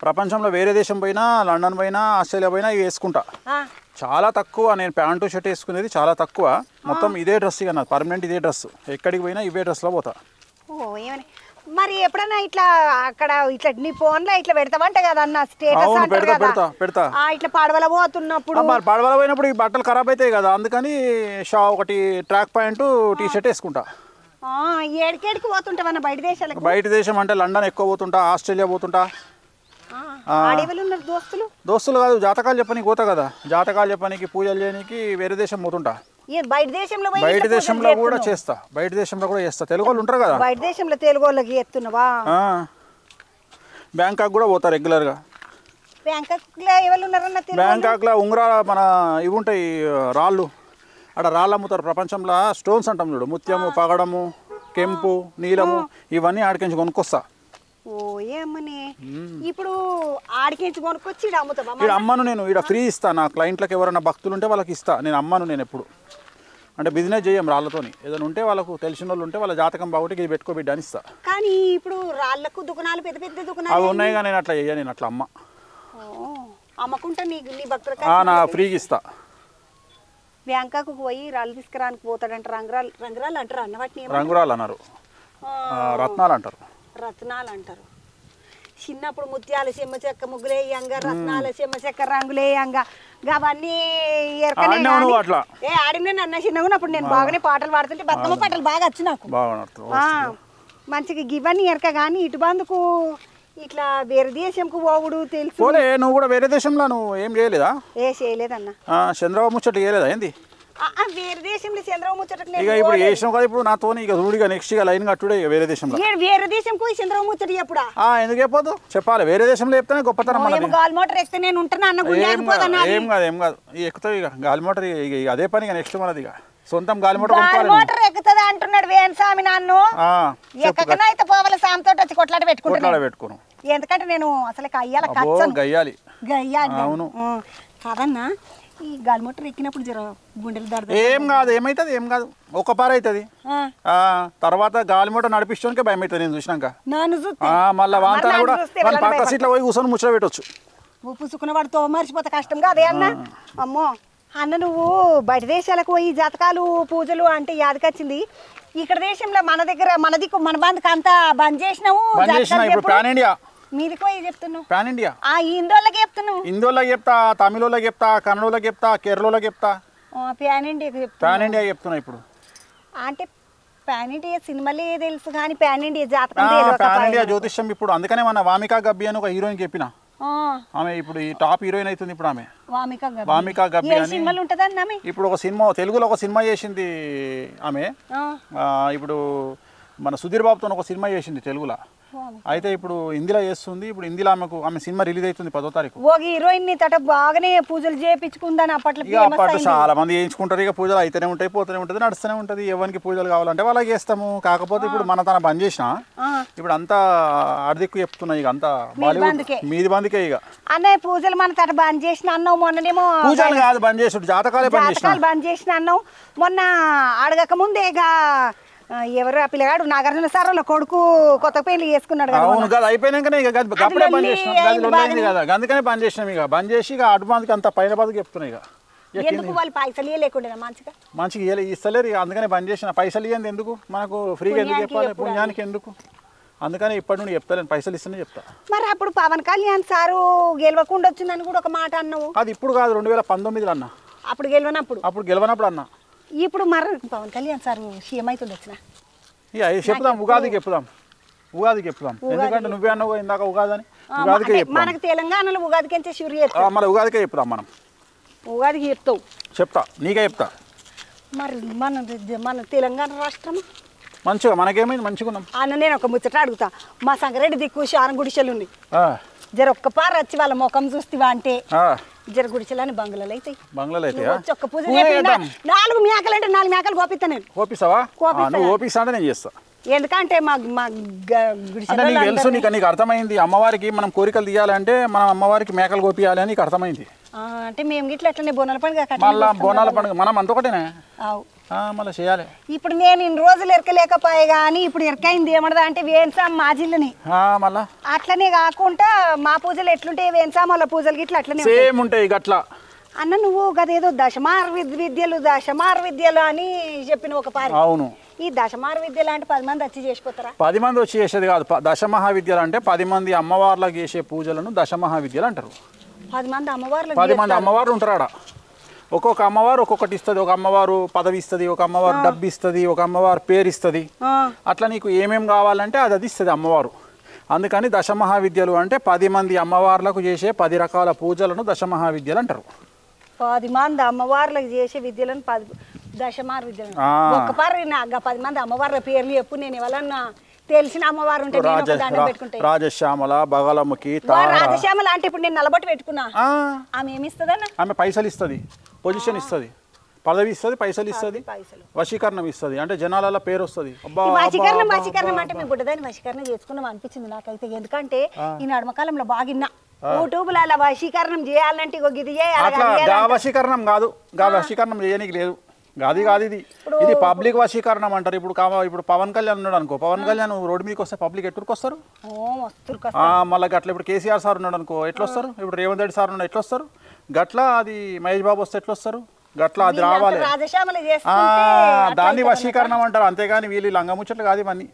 S1: ప్రపంచంలో వేరే దేశం పోయినా, లండన్ పోయినా, ఆస్ట్రేలియా పోయినా ఇవి వేసుకుంటా. చాలా తక్కువ నేను ప్యాంటు షర్ట్ వేసుకునేది, చాలా తక్కువ. మొత్తం ఇదే డ్రెస్. ఇక నాకు పర్మనెంట్ ఇదే డ్రెస్. ఎక్కడికి పోయినా ఇవే డ్రెస్లో పోతా.
S2: ఓ ఏమని మరి ఎప్పుడైనా ఇట్లా అక్కడ ఇట్లా నీ ఫోన్లో ఇట్లా పెడతావంట కదా అన్న స్టేటస్?
S1: పెడతా.
S2: ఇట్లా పడవల పోతున్నప్పుడు,
S1: పడవల పోయినప్పుడు ఈ బట్టలు ఖరాబ్ అవుతాయి కదా, అందుకని ఒకటి ట్రాక్ ప్యాంటు, టీ షర్ట్ వేసుకుంటా.
S2: ఏడికేడికి పోతుంటావన్న బయట దేశాలకు?
S1: బయట దేశం అంటే లండన్ ఎక్కువ పోతుంటా, ఆస్ట్రేలియా పోతుంటా. దోస్తులు కాదు, జాతకాలు చెప్పనీకి పోతా కదా. జాతకాలు చెప్పనీకి, పూజలు చేయడానికి వేరే దేశం పోతుంటా.
S2: బయట దేశంలో
S1: కూడా చేస్తా. బయట దేశంలో కూడా చేస్తా. తెలుగు వాళ్ళు ఉంటారు కదా,
S2: బయట దేశంలో తెలుగు వాళ్ళకి చేస్తున్నావా?
S1: బ్యాంకాక్ కూడా పోతా రెగ్యులర్గా.
S2: బ్యాంకాక్
S1: లో ఉంగరాల మన ఇవి ఉంటాయి, రాళ్ళు. అక్కడ రాళ్ళు అమ్ముతారు. ప్రపంచంలో స్టోన్స్ అంటాం చూడు, ముత్యము, పగడము, కెంపు, నీలము, ఇవన్నీ ఆడికించి కొనుక్కొస్తా.
S2: ఓ ఏమని ఇప్పుడు ఆడికించి కొనుక్కొచ్చి ఈడ అమ్ముతావా
S1: ఇక్కడ అమ్మను నేను ఇక్కడ ఫ్రీ ఇస్తా నా క్లయింట్లకు ఎవరైనా భక్తులు ఉంటే వాళ్ళకి ఇస్తా నేను అమ్మను నేను ఎప్పుడు అంటే బిజినెస్ చేయం రాళ్ళతోని ఏదైనా ఉంటే వాళ్ళకు తెలిసిన వాళ్ళు ఉంటే వాళ్ళ జాతకం బాగుంటే ఇది పెట్టుకోబిడ్డ అని ఇస్తా
S2: కానీ ఇప్పుడు రాళ్ళకు దుకాణాలు పెద్ద పెద్ద దుకాణాలు
S1: అవి ఉన్నాయి కానీ నేను అట్లా చెయ్య నేను అట్లా అమ్మ
S2: అమ్మకుంటా నీ భక్తుల
S1: నా ఫ్రీగా ఇస్తా
S2: బ్యాంకాకు పోయి రాళ్ళు తీసుకురానికి పోతాడంట రంగురాలు అంటారు అన్న వాటిని
S1: రంగురాలు అన్నారు రత్నాలు అంటారు
S2: రత్నాలు అంటారు చిన్నప్పుడు ముత్యాల చెమ్మ చెక్క ముగ్గులేయంగా రత్నాల చెమ్మ చెక్క రంగులేయంగా అవన్నీ
S1: అట్లా
S2: ఆడిన నన్న చిన్నగా ఉన్నప్పుడు నేను బాగానే పాటలు పాడుతుంటే బతుకమ్మ పాటలు బాగా వచ్చి నాకు మంచిగా ఇవన్నీ ఎరక కానీ ఇటు బందుకు ఇట్లా వేరే దేశంకు పోవుడు తెలుసు
S1: నువ్వు కూడా వేరే దేశంలో నువ్వు ఏం చేయలేదా
S2: చేయలేదన్న
S1: చంద్రబాబు ముచ్చట చేయలేదా ఏంది
S2: వేరే దేశంలో చంద్రబాబు ముచ్చట
S1: ఇక ఇప్పుడు చేసినాం కదా ఇప్పుడు నాతో ఇక రూడిగా నెక్స్ట్ ఇక లైన్ కట్టుడే ఇక వేరే దేశంలో
S2: వేరే దేశం పోయి చంద్రబాబు ముచ్చట ఎప్పుడా
S1: ఎందుకు చెప్పదు చెప్పాలి వేరే దేశంలో చెప్తేనే గొప్పతనం మనది
S2: గాలి మోటార్ ఎక్కితే నేను ఉంటాను అన్న
S1: ఏం కాదు ఎక్కుతావు ఇక గాలి మోటార్ ఇక అదే పని ఇక నెక్స్ట్ మనది ఇక సొంతం గాలి మోటార్
S2: మోటార్ ఎక్కుతుంది అంటున్నాడు వేణస్వామి నన్ను ఎక్కకనైతే పోవాలి సామితో వచ్చి కొట్లాట పెట్టుకుంటాను ఎందుకంటే నేను అసలు అయ్యాల
S1: గయ్యాలి
S2: అవును కాదన్నా ఈ గాలి మోటార్ ఎక్కినప్పుడు జర గుండెలు దడ
S1: ఏం కాదు ఏమైతుంది ఏం కాదు ఒక పార అవుతుంది తర్వాత గాలి మోటార్ నడిపించడానికే భయం అవుతుంది నేను చూసినాక మళ్ళీ వాంతా కూడా పక్క సీట్లో పోయి కూర్చొని ముచ్చట పెట్టవచ్చు
S2: ఉప్పు సుకున్నవాడితో మర్చిపోతే కష్టం కాదే అన్న అమ్మో అన్న నువ్వు బయట దేశాలకు పోయి జాతకాలు పూజలు అంటే యాదకొచ్చింది ఇక్కడ దేశంలో మన దగ్గర మన దిక్కు మన బంధుకు అంతా బంద్ చేసినావు మీదికి పోయి చెప్తున్నావు
S1: పాన్ ఇండియా
S2: హిందోళ్ళకి చెప్తున్నావు
S1: హిందోళ్ళకి చెప్తా తమిళోళ్ళకి చెప్తా కన్నడోళ్ళకి చెప్తా కేరళలోకి చెప్తా
S2: పాన్ ఇండియా
S1: పాన్ ఇండియా చెప్తున్నా ఇప్పుడు
S2: అంటే పాన్ ఇండియా సినిమాలే తెలుసు కానీ పాన్ ఇండియా జాతకం
S1: పాన్ ఇండియా జ్యోతిష్యం ఇప్పుడు అందుకనే మన వామికా గబ్బి అని ఒక హీరోయిన్ చెప్పిన ఆమె ఇప్పుడు ఈ టాప్ హీరోయిన్ అవుతుంది ఇప్పుడు ఆమె వామికా గబ్బి అని ఇప్పుడు ఒక సినిమా తెలుగులో ఒక సినిమా చేసింది ఆమె ఇప్పుడు మన సుధీర్ బాబుతో ఒక సినిమా చేసింది తెలుగులో అయితే ఇప్పుడు హిందీలో చేస్తుంది ఇప్పుడు హిందీలో ఆమె సినిమా రిలీజ్ అవుతుంది 10వ తారీఖు
S2: హీరోయిన్ బాగానే పూజలు చేయించుకుందని అప్పట్లో
S1: చాలా మంది చేయించుకుంటారు ఇక పూజలు అయితేనే ఉంటాయి పోతూనే ఉంటుంది నడుస్తూనే ఉంటుంది ఎవరికి పూజలు కావాలంటే వాళ్ళకి చేస్తాము కాకపోతే ఇప్పుడు మన తన బంద్ చేసిన ఇప్పుడు అంతా అర్ధిక్కు చెప్తున్నాయి ఇక అంతా మీది బందికే ఇక
S2: అన్నయ్య పూజలు మన తట బంద్ చేసిన అన్నావు మొన్ననేమో
S1: పూజలు కాదు బంద్ చేసి జాతకాలే
S2: బంద్ చేసిన అన్నావు మొన్న అడగక ముందే ఎవరు ఆ పిల్లగాడు నాగార్జున సార్ కొడుకు కొత్త పెళ్లి చేసుకున్నాడు
S1: కదా అయిపోయినాకనే ఇక అప్పుడే బంద్ చేసినాం కదా అందుకనే బంద్ చేసినాం ఇక బంద్ చేసి ఇక అటు బందికి అంత పైన బందికి చెప్తున్నాయి ఇక
S2: ఎందుకు వాళ్ళు పైసలు ఇవ్వలేకుండా
S1: మంచిగా ఇస్తలేరు ఇక అందుకనే బంద్ చేసిన పైసలు ఇవ్వండి ఎందుకు మనకు ఫ్రీగా ఎందుకు చెప్పాలి పుణ్యానికి ఎందుకు అందుకని ఇప్పటి నుండి చెప్తాను పైసలు ఇస్తేనే చెప్తా
S2: మరి అప్పుడు పవన్ కళ్యాణ్ సారు గెలవకుండా వచ్చిందని కూడా ఒక మాట అన్నావు
S1: అది ఇప్పుడు కాదు 2019లో అన్న
S2: అప్పుడు గెలవనప్పుడు
S1: అన్న
S2: ఇప్పుడు మరి పవన్ కళ్యాణ్ సార్ సీఎం అవుతుండే
S1: చెప్దాం ఉగాదికి చెప్దాం ఎందుకంటే నువ్వే అన్నావు ఇందాక ఉగాది అని ఉగాదికే
S2: మనకు తెలంగాణలో ఉగాదికి
S1: మళ్ళీ ఉగాదికే చెప్తాం మనం
S2: ఉగాదికి
S1: చెప్తా నీకే చెప్తా
S2: మరి మన తెలంగాణ రాష్ట్రం
S1: మంచిగా మనకేమైంది మంచిగా ఉన్నాం
S2: అన్న నేను ఒక ముచ్చట అడుగుతా మా సంగారెడ్డి దిక్కు శారం గుడిసెలు ఉంది జర ఒక్క పార వచ్చి వాళ్ళ ముఖం చూస్తావా అంటే జర గుడిసెలని బంగ్లాలు అవుతాయి ఒక్క పూజ 4 మేకలు అంటే 4 మేకలు కోపిస్తా నేను
S1: కోపిస్తావా నువ్వు కోపిస్తా అంటే నేను చేస్తా
S2: ఎందుకంటే మా
S1: నీకు తెలుసు నీకు అర్థమైంది అమ్మవారికి మనం కోరికలు తీయాలంటే మనం అమ్మవారికి మేకలు కోపియాలి అని నీకు అర్థమైంది
S2: అంటే మేము గిట్ల అట్లనే బోనాల పండుగ
S1: మళ్ళీ బోనాల పండుగ మనం అంతొకటేనే మళ్ళీ చేయాలి
S2: ఇప్పుడు నేను ఇన్ని రోజులు ఎరకలేకపోయా కానీ ఇప్పుడు ఎరకైంది ఏమడదా అంటే వేణసాం మా జిల్లని
S1: మళ్ళా
S2: అట్లనే కాకుండా మా పూజలు ఎట్లుంటాయి వేణసాం వాళ్ళ పూజలు గిట్ల అట్లనే
S1: సేమ్ ఉంటాయి గట్లా
S2: అన్న నువ్వు గదేదో దశమార్ విద్యలు అని చెప్పిన ఒక పారి
S1: అవును
S2: ఈ దశమార్ విద్యలు అంటే 10 మంది వచ్చి చేసిపోతారా
S1: 10 మంది వచ్చి చేసేది కాదు దశమహావిద్యలు అంటే 10 మంది అమ్మవార్లకు చేసే పూజలను దశమహావిద్యలు అంటారు
S2: 10 మంది అమ్మవార్లు
S1: 10 మంది అమ్మవారు ఉంటారు ఆడ ఒక్కొక్క అమ్మవారు ఒక్కొక్కటి ఇస్తుంది ఒక అమ్మవారు పదవి ఇస్తుంది ఒక అమ్మవారు డబ్బు ఇస్తుంది ఒక అమ్మవారు పేరు ఇస్తుంది అట్లా నీకు ఏమేమి కావాలంటే అది ఇస్తుంది అమ్మవారు అందుకని దశమహావిద్యలు అంటే 10 మంది అమ్మవార్లకు చేసే 10 రకాల పూజలను దశమహావిద్యలు అంటారు
S2: 10 మంది అమ్మవార్లకు చేసే విద్యలను దశమార్ విద్యలు ఒక్కపారి నాకు 10 మంది అమ్మవార్ల పేర్లు చెప్పు నేను ఎవరన్నా తెలిసిన అమ్మవారు ఉంటే
S1: రాజశ్యామల బగలముఖి
S2: రాజశ్యామల అంటే ఇప్పుడు నేను నలబొట్టు పెట్టుకున్నా ఆమె ఏమి ఇస్తుందన్న
S1: ఆమె పైసలు ఇస్తుంది పొజిషన్ ఇస్తుంది పదవి ఇస్తుంది, పైసలు ఇస్తుంది, వశీకరణం ఇస్తుంది, అంటే జనాల పేరు వస్తుంది.
S2: వశీకరణం అంటే మేము బుడ్డదాన్ని వశీకరణం చేసుకున్నాం అనిపించింది నాకైతే. ఎందుకంటే ఈ నడమకాలంలో బాగిన్నా యూట్యూబ్లో అలా వశీకరణం చేయాలంటే ఇది
S1: అట్లా వశీకరణం కాదు, వశీకరణం చేయడానికి లేదు. కాదు ఇది పబ్లిక్ వశీకరణం అంటారు. ఇప్పుడు పవన్ కళ్యాణ్ ఉన్నాడు అనుకో, పవన్ కళ్యాణ్ రోడ్డు మీదకి వస్తే పబ్లిక్ ఎట్టుకు వస్తారు మళ్ళీ గట్ల. ఇప్పుడు కేసీఆర్ సార్ ఉన్నాడు అనుకో ఎట్లా వస్తారు, ఇప్పుడు రేవంత్ రెడ్డి సార్ ఉన్నాడు ఎట్లా వస్తారు గట్లా. అది మహేష్ బాబు వస్తే ఎట్లా వస్తారు గట్లా, అది రావాలి. దాన్ని వశీకరణం అంటారు, అంతేగాని వీళ్ళు లంగముచ్చట్లు కాదు ఇవన్నీ.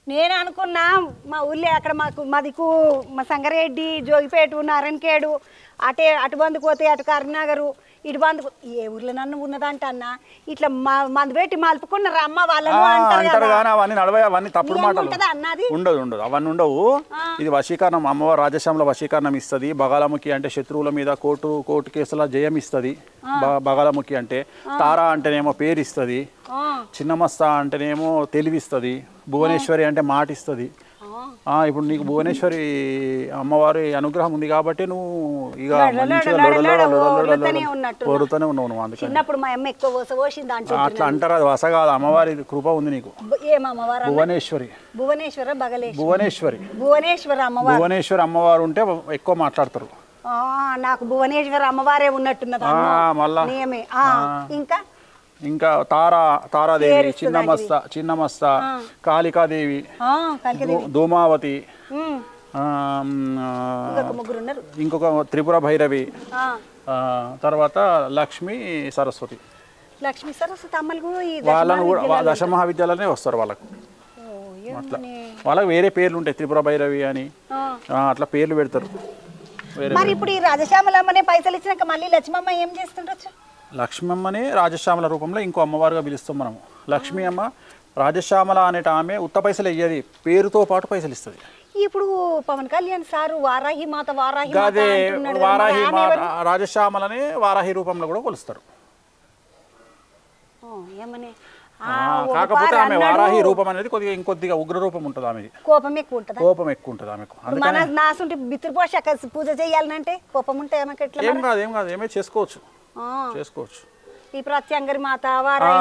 S2: నేను అనుకున్నా మా ఊళ్ళో అక్కడ మా దిక్కు మా సంగారెడ్డి, జోగిపేట, నారాయణఖేడు అటు బందుకు పోతే అటు కరీంనగర్ ఇటు బందుకు ఏ ఊర్లో నన్ను ఉన్నదంట అన్న ఇట్లా మందు పెట్టి మలుపుకున్నారు అమ్మ వాళ్ళను
S1: అంటారు కానీ అవన్నీ నడవే, అవన్నీ తప్పుడు మాటలు. ఉండదు అవన్నీ ఉండవు. ఇది వశీకరణం. అమ్మవారు రాజశ్యామల వశీకరణం ఇస్తుంది. బగాలముఖి అంటే శత్రువుల మీద కోర్టు కేసుల జయం ఇస్తుంది. బగాలముఖి అంటే తారా అంటేనేమో పేరు ఇస్తుంది. చిన్నమస్తా అంటేనేమో తెలివిస్తుంది. భువనేశ్వరి అంటే మాట ఇస్తుంది. ఇప్పుడు నీకు భువనేశ్వరి అమ్మవారి అనుగ్రహం ఉంది కాబట్టి నువ్వు ఇక కోరుతూనే ఉన్నావు నువ్వు. అందుకని అట్లా అంటారు, అది వస కాదు, అమ్మవారి కృప ఉంది నీకు. భువనేశ్వరి భువనేశ్వరి అమ్మవారు ఉంటే ఎక్కువ మాట్లాడతారు.
S2: నాకు భువనేశ్వరి అమ్మవారే ఉన్నట్టున్నది మళ్ళా. ఇంకా తారాదేవి, చిన్నమస్త, కాళికాదేవి, ధూమావతి, ఇంకొక త్రిపుర భైరవి, తర్వాత లక్ష్మీ సరస్వతి. వాళ్ళని కూడా దశ మహావిద్యాలయనే వస్తారు వాళ్ళకు. అట్లా వాళ్ళకి వేరే పేర్లు ఉంటాయి, త్రిపుర భైరవి అని అట్లా పేర్లు పెడతారు. మరి ఇప్పుడు ఈ రాజశ్యామలమ్మనే పైసలు ఇచ్చినాక మళ్ళీ లక్ష్మమ్మ ఏం చేస్తుండొచ్చు?
S1: లక్ష్మమ్మని రాజశ్యామల రూపంలో ఇంకో అమ్మవారుగా పిలుస్తాం మనము. లక్ష్మీ అమ్మ రాజశ్యామల అనేట ఆమె ఉత్త పైసలు ఇయ్యది, పేరుతో పాటు పైసలు ఇస్తుంది.
S2: ఇప్పుడు పవన్ కళ్యాణ్ సారు వారాహి మాత
S1: అదే వారాహి మాత రాజశ్యామలని వారాహి రూపంలో కూడా కొలుస్తారు. కాకపోతే ఆమె వారాహి రూపం అనేది కొద్దిగా ఇంకొద్దిగా ఉగ్ర రూపం ఉంటుంది. ఆమెది కోపం ఎక్కువ ఉంటుంది ఆమెకు.
S2: పూజ చేయాలంటే కోపం ఉంటే
S1: ఏం కాదు ఏమే చేసుకోవచ్చు.
S2: ఈ ప్రత్యంగరి మాత,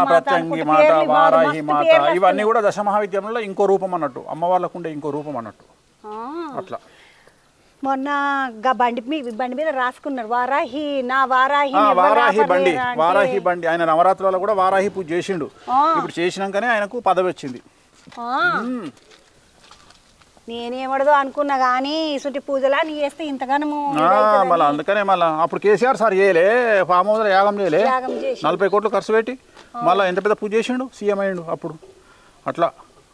S1: ప్రత్యంగి మాత, వారాహి మాత ఇవన్నీ కూడా దశ మహావిద్యంలో ఇంకో రూపం అన్నట్టు, అమ్మవార్లకు ఉండే ఇంకో రూపం అన్నట్టు. అట్లా
S2: మొన్న బండి మీద రాసుకున్నారు వారాహి
S1: బండి. ఆయన నవరాత్రులలో కూడా వారాహి పూజ చేసిండు. ఇప్పుడు చేసినాకనే ఆయనకు పదవి వచ్చింది.
S2: నేనేమడదో అనుకున్నా కానీ ఇసుంటి పూజలా నీ చేస్తే ఇంతగానము
S1: మళ్ళీ అందుకనే మళ్ళీ అప్పుడు కేసీఆర్ సార్ చేయలే, ఫామ్ హౌస్ యాగం చేయలే, 40 కోట్లు ఖర్చు పెట్టి మళ్ళీ ఎంత పెద్ద పూజ చేసిండు, సీఎం అయ్యిండు అప్పుడు. అట్లా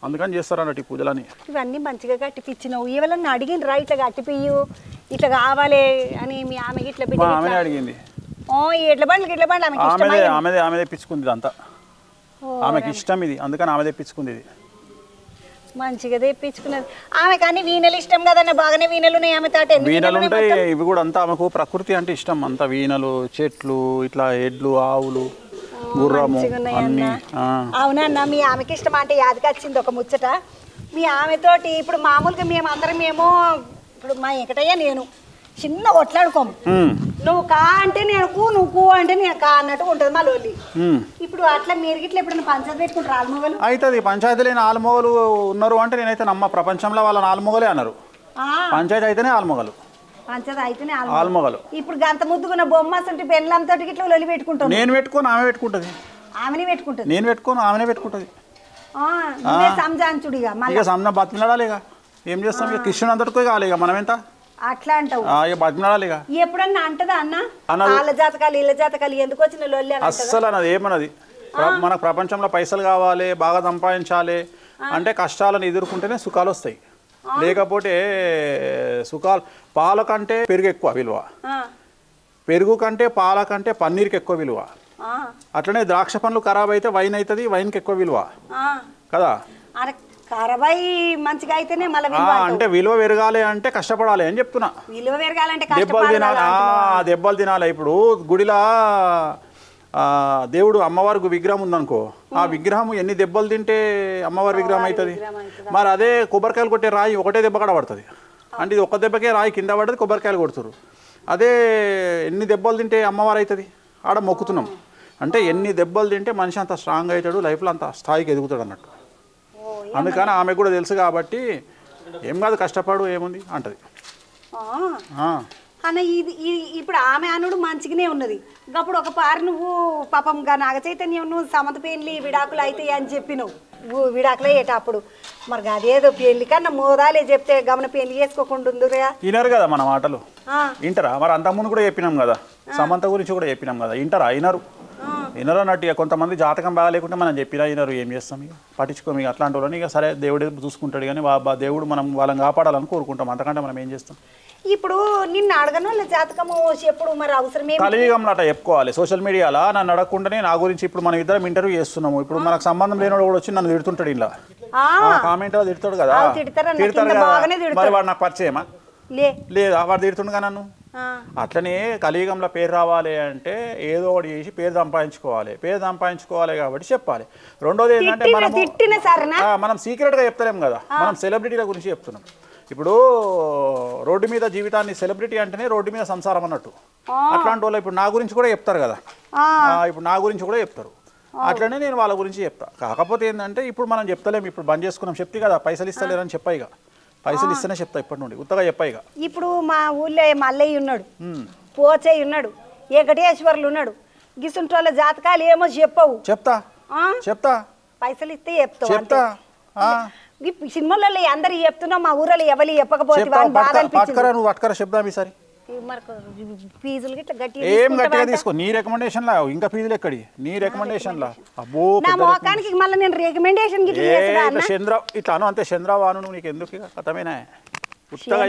S1: అందుకని చేస్తారు అన్నట్టు ఈ పూజలని.
S2: ఇవన్నీ మంచిగా కట్టిపించినావు. ఎవరన్నా అడిగిండ్రా ఇట్లా కట్టిపియ్యు ఇట్లా కావాలి అని? మీ ఆమెకి ఇట్లా
S1: ఆమెనే అడిగింది.
S2: ఎట్ల బండ్లు
S1: ఆమె తెప్పించుకుంది అంతా. ఆమెకి ఇష్టం ఇది, అందుకని ఆమె తెప్పించుకుంది. ఇది
S2: మంచిగా తెప్పించుకున్నది ఆమె. కానీ వీణలు ఇష్టం కదన్న, బాగానే వీణలు ఉన్నాయి ఆమె తాట.
S1: వీణలు ఉంటాయి, ఇవి కూడా అంతా ఆమెకు ప్రకృతి అంటే ఇష్టం. అంతా వీణలు, చెట్లు, ఇట్లా ఎడ్లు, ఆవులు, గుర్రము అన్ని.
S2: అవునన్నా, మీ ఆమెకి ఇష్టం అంటే యాదకొచ్చింది ఒక ముచ్చట. మీ ఆమెతోటి ఇప్పుడు మామూలుగా మేము అందరం ఇప్పుడు మా వెంకటయ్య నేను చిన్న కొట్లాడుకోము. నువ్వు కా అంటే నేను కూ, నువ్వు కూ అంటే నేను కా అన్నట్టు ఉంటుంది మా లోలి. ఇప్పుడు అట్లా మీరు గిట్లా ఎప్పుడైనా పంచాయతీ పెట్టుకుంటారు ఆల్మోగలు?
S1: అవుతుంది. పంచాయతీ లేని ఆల్మోగలు ఉన్నారు అంటే నేనైతే నమ్మ. ప్రపంచంలో వాళ్ళని ఆల్మోగలే అన్నారు. పంచాయతీ అయితేనే ఆల్మోగలు.
S2: పంచాయతీ అయితేనే
S1: ఆల్మోగలు.
S2: ఇప్పుడు గంత ముద్దుకున్న బొమ్మ పెళ్ళంతో గిట్లా లొలి పెట్టుకుంటాం.
S1: నేను పెట్టుకోను, ఆమె పెట్టుకుంటుంది.
S2: ఆమెనే పెట్టుకుంటుంది.
S1: నేను పెట్టుకోను, ఆమెనే పెట్టుకుంటుంది.
S2: సంజాంచుడిగా
S1: ఇక సంజ బతిమలాడాలి. ఇక ఏం చేస్తాం, ఇక కృష్ణుడు అంతటికో కావాలి. ఇక మనం ఎంత
S2: అట్లా అంటావు?
S1: ఇక బతిమలాడాలి. ఇక
S2: ఎప్పుడన్నా అంటదా అన్న వాళ్ళ జాతకాలు వీళ్ళ జాతకాలు ఎందుకు వచ్చిన లొల్లి?
S1: అస్సలు అన్నది ఏమన్నది. మనకు ప్రపంచంలో పైసలు కావాలి, బాగా సంపాదించాలి అంటే కష్టాలను ఎదుర్కొంటేనే సుఖాలు వస్తాయి. లేకపోతే సుఖాలు పాల కంటే పెరుగు ఎక్కువ విలువ, పెరుగు కంటే పాల కంటే పన్నీర్కి ఎక్కువ విలువ. అట్లనే ద్రాక్ష పండ్లు ఖరాబ్ అయితే వైన్ అవుతుంది, వైన్కి ఎక్కువ విలువ కదా.
S2: మంచిగా అయితేనే
S1: అంటే విలువ పెరగాలి అంటే కష్టపడాలి అని చెప్తున్నా.
S2: విలువ పెరగాలంటే
S1: దెబ్బలు తినాలి, దెబ్బలు తినాలి. ఇప్పుడు గుడిలా దేవుడు అమ్మవారికి విగ్రహం ఉందనుకో, ఆ విగ్రహం ఎన్ని దెబ్బలు తింటే అమ్మవారి విగ్రహం అవుతుంది. మరి అదే కొబ్బరికాయలు కొట్టే రాయి ఒకటే దెబ్బ కడ పడుతుంది. అంటే ఇది ఒక్క దెబ్బకే రాయి కింద పడ్డది, కొబ్బరికాయలు కొడుతురు. అదే ఎన్ని దెబ్బలు తింటే అమ్మవారు అవుతుంది. ఆడ మొక్కుతున్నాం. అంటే ఎన్ని దెబ్బలు తింటే మనిషి అంత స్ట్రాంగ్ అవుతాడు, లైఫ్లో అంత స్థాయికి ఎదుగుతాడు అన్నట్టు. అందుకని ఆమె కూడా తెలుసు కాబట్టి ఏం కాదు కష్టపడు ఏముంది అంటది.
S2: అన్న ఇప్పుడు ఆమె అనుడు మంచిగానే ఉన్నది. అప్పుడు ఒక పారి నువ్వు పాపం నాగ చైతన్యం నువ్వు సమంత పెళ్లి విడాకులు అవుతాయి అని చెప్పినావు, విడాకులు అయ్యేటప్పుడు మరి అదేదో పెళ్లి కన్నా మోదాలే చెప్తే గమన పెళ్లి చేసుకోకుండా ఉందిరా.
S1: వినరు కదా మన మాటలు, వింటరా? మరి అంతకుముందు కూడా చెప్పినాం కదా, సమంత గురించి కూడా చెప్పినాం కదా, వింటరా? వినరు అన్నట్టు. ఇక కొంతమంది జాతకం బాగాలేకుంటే మనం చెప్పినా వినరు, ఏం చేస్తాం ఇక పట్టించుకోము. ఇక అట్లాంటి వాళ్ళని ఇక సరే దేవుడే చూసుకుంటాడు, కానీ దేవుడు మనం వాళ్ళని కాపాడాలని కోరుకుంటాం, అంతకంటే మనం ఏం చేస్తాం.
S2: ఇప్పుడు నిన్ను అడగను వాళ్ళ జాతకము ఎప్పుడు మరి అవసరమే
S1: కలియుగంలో అట్లా చెప్పుకోవాలి. సోషల్ మీడియాలో నన్ను అడగకుండానే నా గురించి ఇప్పుడు మనం ఇద్దరం ఇంటర్వ్యూ చేస్తున్నాము, ఇప్పుడు మనకు సంబంధం లేనివాడు కూడా వచ్చి నన్ను తిడుతుంటాడు, ఇలా కామెంట్ లో తిడతాడు కదా, తిడతారు కదా. మరి వాడు నాకు పరిచయమా? లేదా వాడు తిడుతుండగా నన్ను. అట్లనే కలియుగంలో పేరు రావాలి అంటే ఏదో ఒకటి చేసి పేరు సంపాదించుకోవాలి కాబట్టి చెప్పాలి. రెండోది ఏంటంటే మనం సీక్రెట్గా చెప్తలేం కదా, మనం సెలబ్రిటీల గురించి చెప్తున్నాం. ఇప్పుడు రోడ్డు మీద జీవితాన్ని, సెలబ్రిటీ అంటేనే రోడ్డు మీద సంసారం అన్నట్టు. అట్లాంటి వాళ్ళు ఇప్పుడు నా గురించి కూడా చెప్తారు కదా, ఇప్పుడు నా గురించి కూడా చెప్తారు. అట్లనే నేను వాళ్ళ గురించి చెప్తా. కాకపోతే ఏంటంటే ఇప్పుడు మనం చెప్తలేము, ఇప్పుడు బంద్ చేసుకున్నాం. చెప్తే కదా పైసలు ఇస్తలేరని చెప్పా, ఇక పైసలు ఇస్తేనే చెప్తా ఇప్పటి నుండి, ఉత్తగా చెప్పా. ఇక
S2: ఇప్పుడు మా ఊళ్ళో మల్లయ్య ఉన్నాడు, పోచయ్య ఉన్నాడు, వెంకటేశ్వర్లు ఉన్నాడు, గిసుంటోళ్ళ జాతకాలు ఏమో చెప్పవు.
S1: చెప్తా
S2: పైసలు ఇస్తే చెప్తా. సినిమాలలో అందరు చెప్తున్నావు, మా ఊళ్ళో ఎవరు చెప్పకపోతే
S1: చెప్దాం ఈసారి.
S2: ఫీజులు గిట్లా గట్టి
S1: ఏం గట్టిగా తీసుకో, నీ రికమెండేషన్ లా ఇంకా ఫీజులు ఎక్కడి, నీ రికమెండేషన్ లా. అబ్బో
S2: మోకానికి మళ్ళీ నేను రికమెండేషన్
S1: చంద్ర ఇట్లా అను అంతే, చంద్రవాను నీకు ఎందుకు కథమేనా? ఉత్తగా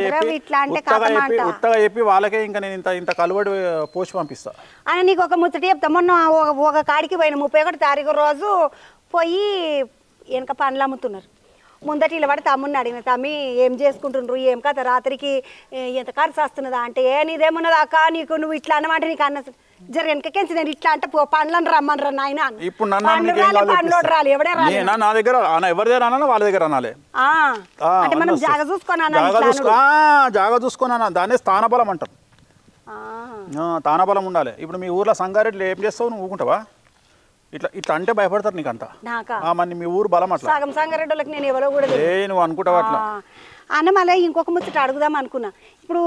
S1: చెప్పి వాళ్ళకే ఇంకా నేను ఇంత కలువడి పోసి పంపిస్తా.
S2: అని నీకు ఒక ముచ్చట చెప్తా. మొన్న ఒక కాడికి పోయిన 31వ తారీఖు రోజు పోయి వెనక పండ్లు అమ్ముతున్నారు. ముందట ఇలా పడి తమ్ముడిని అడిగిన, తమ్మి ఏం చేసుకుంటుండ్రు, ఏం కథ, రాత్రికి ఎంత ఖర్చు వస్తున్నదా అంటే, నీదేమున్నదా అక్క, నీకు నువ్వు ఇట్లా అన్నమాట నీకు అన్న జర వెనకకెంచి నేను ఇట్లా అంటే పండ్లను రమ్మనరా నాయన.
S1: ఇప్పుడు పండ్లోడు
S2: రాలి ఎవడే రాలి,
S1: నా దగ్గర ఎవరి దగ్గర అనాలి, వాళ్ళ దగ్గర అనాలి.
S2: అంటే మనం జాగ చూసుకొని
S1: జాగ చూసుకొని దాన్ని స్థానబలం అంటాం. స్థానబలం ఉండాలి. ఇప్పుడు మీ ఊర్లో సంగారెడ్డిలో ఏం చేస్తావు, నువ్వు ఊకుంటావా? ఇట్లా ఇట్లా అంటే భయపడతారు నీకంతా. మరి మీ ఊరు బలం అట్లా.
S2: సగం సంగారెడ్డికి నేను ఎవరో కూడా
S1: నువ్వు అనుకుంటావు అట్లా.
S2: అన్న మళ్ళీ ఇంకొక ముచ్చట అడుగుదాం అనుకున్నా. ఇప్పుడు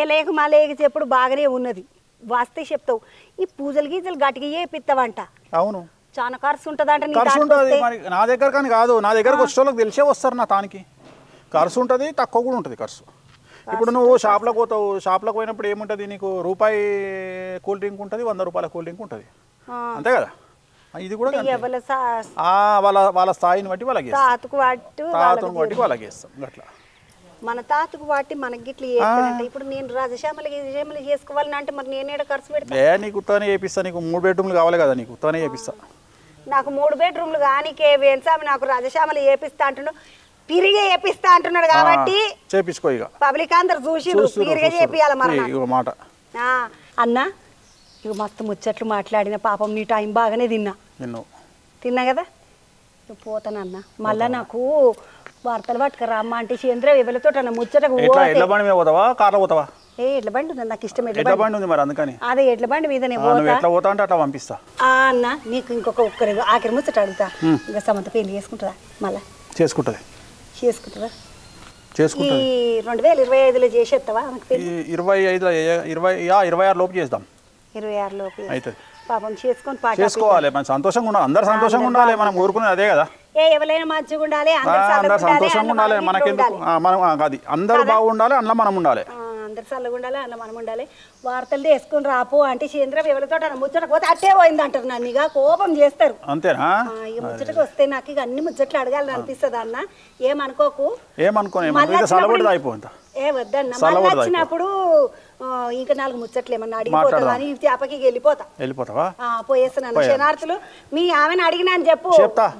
S2: ఎలేక మలేక చెప్పుడు బాగానే ఉన్నది, వాస్తే చెప్తావు. ఈ పూజలు గీజలు గట్టిగా చేపిస్తావంట.
S1: అవును,
S2: చాలా ఖర్చు ఉంటుందంట.
S1: ఖర్చు ఉంటుంది మరి నా దగ్గర కానీ కాదు, నా దగ్గరకు వచ్చే వాళ్ళకి తెలిసే వస్తారు. నా తానికి ఖర్చు ఉంటుంది, తక్కువ కూడా ఉంటుంది ఖర్చు. ఇప్పుడు నువ్వు షాప్లోకి పోతావు, షాప్లోకి పోయినప్పుడు ఏముంటుంది, నీకు రూపాయి కూల్ డ్రింక్ ఉంటుంది, 100 రూపాయల కూల్ డ్రింక్ ఉంటుంది, అంతే కదా. ఇది కూడా వాళ్ళ స్థాయిని బట్టి వాళ్ళకి వాళ్ళకి ఇస్తాం అట్లా.
S2: మన తాతకు వాటి మనకి గిట్ల ఇప్పుడు నేను రాజశ్యామలు చేసుకోవాలని అంటే మరి నేను ఖర్చు పెడతా.
S1: నీకు ఉత్తగానే చేపిస్తా, నీకు 3 బెడ్రూమ్లు కావాలి కదా, నీకు ఉత్తగానే చేపిస్తా.
S2: నాకు 3 బెడ్రూమ్లు కానీ వేణుస్వామి నాకు రాజశ్యామలు చేపిస్తా అంటున్నాడు, పిరిగే చేపిస్తా అంటున్నాడు కాబట్టి
S1: చేపించుకో. ఇక
S2: పబ్లిక్ అందరు చూసి పిరిగే చేపియాలి మరి
S1: మాట.
S2: అన్నా ఇక మస్తు ముచ్చట్లు మాట్లాడిన, పాపం నీ టైం బాగానే తిన్నా కదా. పోతానన్నా మళ్ళా నాకు వార్తలు పట్టుకరా అమ్మ అంటే చంద్ర ఎవరితో ముచ్చటకు
S1: ఎడ్ల బండి పోతావా, కార్లో పోతావా?
S2: ఎడ్ల బండి ఉంది, నాకు ఇష్టం
S1: ఎడ్ల బండి ఉంది మరి, అందుకని
S2: అదే ఎడ్ల బండి మీదనే
S1: పోతా అంటే అట్లా పంపిస్తా.
S2: అన్న నీకు ఇంకొక ఆఖరి ముచ్చట అడుగుతా. ఇంకా సమంత పెళ్లి చేసుకుంటుందా? మళ్ళా చేసుకుంటుందా? 2025లో చేసేస్తావా?
S1: 26 లోపు చేద్దాం.
S2: 26 లోపు
S1: అవుతుంది.
S2: పాపం
S1: చేసుకోవాలి, మనం సంతోషంగా ఉండాలి, అందరు సంతోషంగా ఉండాలి. మనం కోరుకునేది అదే కదా,
S2: ఎవరైనా మంచిగా ఉండాలి,
S1: అందరు సంతోషంగా ఉండాలి. మనకెందుకు, మనం అది అందరూ బాగుండాలి, అందులో మనం ఉండాలి,
S2: అందరు చల్లగా ఉండాలి, అందులో మనం ఉండాలి. వార్తలు తీసుకుని రాపో అంటే చంద్ర ఎవరితో ముచ్చటకు పోతే అట్టే పోయింది అంటారు, నన్ను ఇక కోపం చేస్తారు.
S1: అంతేనా?
S2: ఇక ముచ్చటకు వస్తే నాకు ఇక అన్ని ముచ్చట్లు అడగాలని అనిపిస్తుంది అన్న. ఏమనుకోకు, వద్దన్న. మళ్ళీ వచ్చినప్పుడు ఇంకా 4 ముచ్చట్లు ఏమన్నా అడిగిపోతా కానీ చేపకి వెళ్ళిపోతావా? పోయేస్తాను. శనార్థులు మీ ఆమెను అడిగినా అని చెప్పు,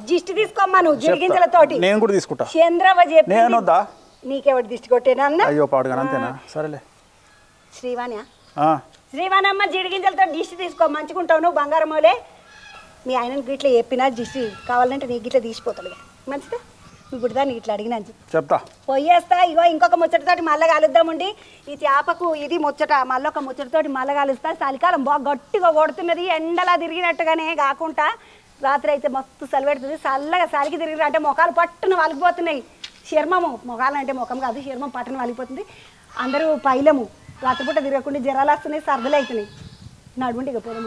S2: దిష్టి తీసుకోమ్మా నువ్వు జిడిగింజలతోటి.
S1: నేను కూడా తీసుకుంటా.
S2: చంద్రవ చెప్పి నీకెవరు దిష్టి కొట్టేనా?
S1: అయ్యో పాడుగా అంతేనా? సరేలే.
S2: శ్రీవాణమ్మ జిడిగింజలతో దిష్టి తీసుకో, మంచుకుంటావు నువ్వు బంగారమోలే. మీ ఆయన గిట్ల చెప్పినా దిష్టి కావాలంటే నీ గిట్ల తీసిపోతాడు, మంచిదా? ఇప్పుడు దాన్ని ఇట్లా అడిగినాను
S1: చెప్తా
S2: పోయేస్తా. ఇగో ఇంకొక ముచ్చటతోటి మళ్ళీ కలుద్దామండి. ఈ చేపకు ఇది ముచ్చట, మళ్ళీ ఒక ముచ్చటతోటి మళ్ళీ కలుస్తా. చలికాలం బాగా గట్టిగా కొడుతున్నది, ఎండలా తిరిగినట్టుగానే కాకుండా రాత్రి అయితే మస్తు చలి పెడుతుంది. చల్లగా చలికి తిరిగినట్టే మొఖాలు పట్టున వలిగిపోతున్నాయి. చర్మము మొఖాలు అంటే ముఖం కాదు, చర్మం పట్టున వలిగిపోతుంది. అందరూ పైలము రాత్రిపూట తిరగకుండా జ్వరాలు వస్తున్నాయి, సర్దులు అవుతున్నాయి. నడుముండి ఇక పోదాం.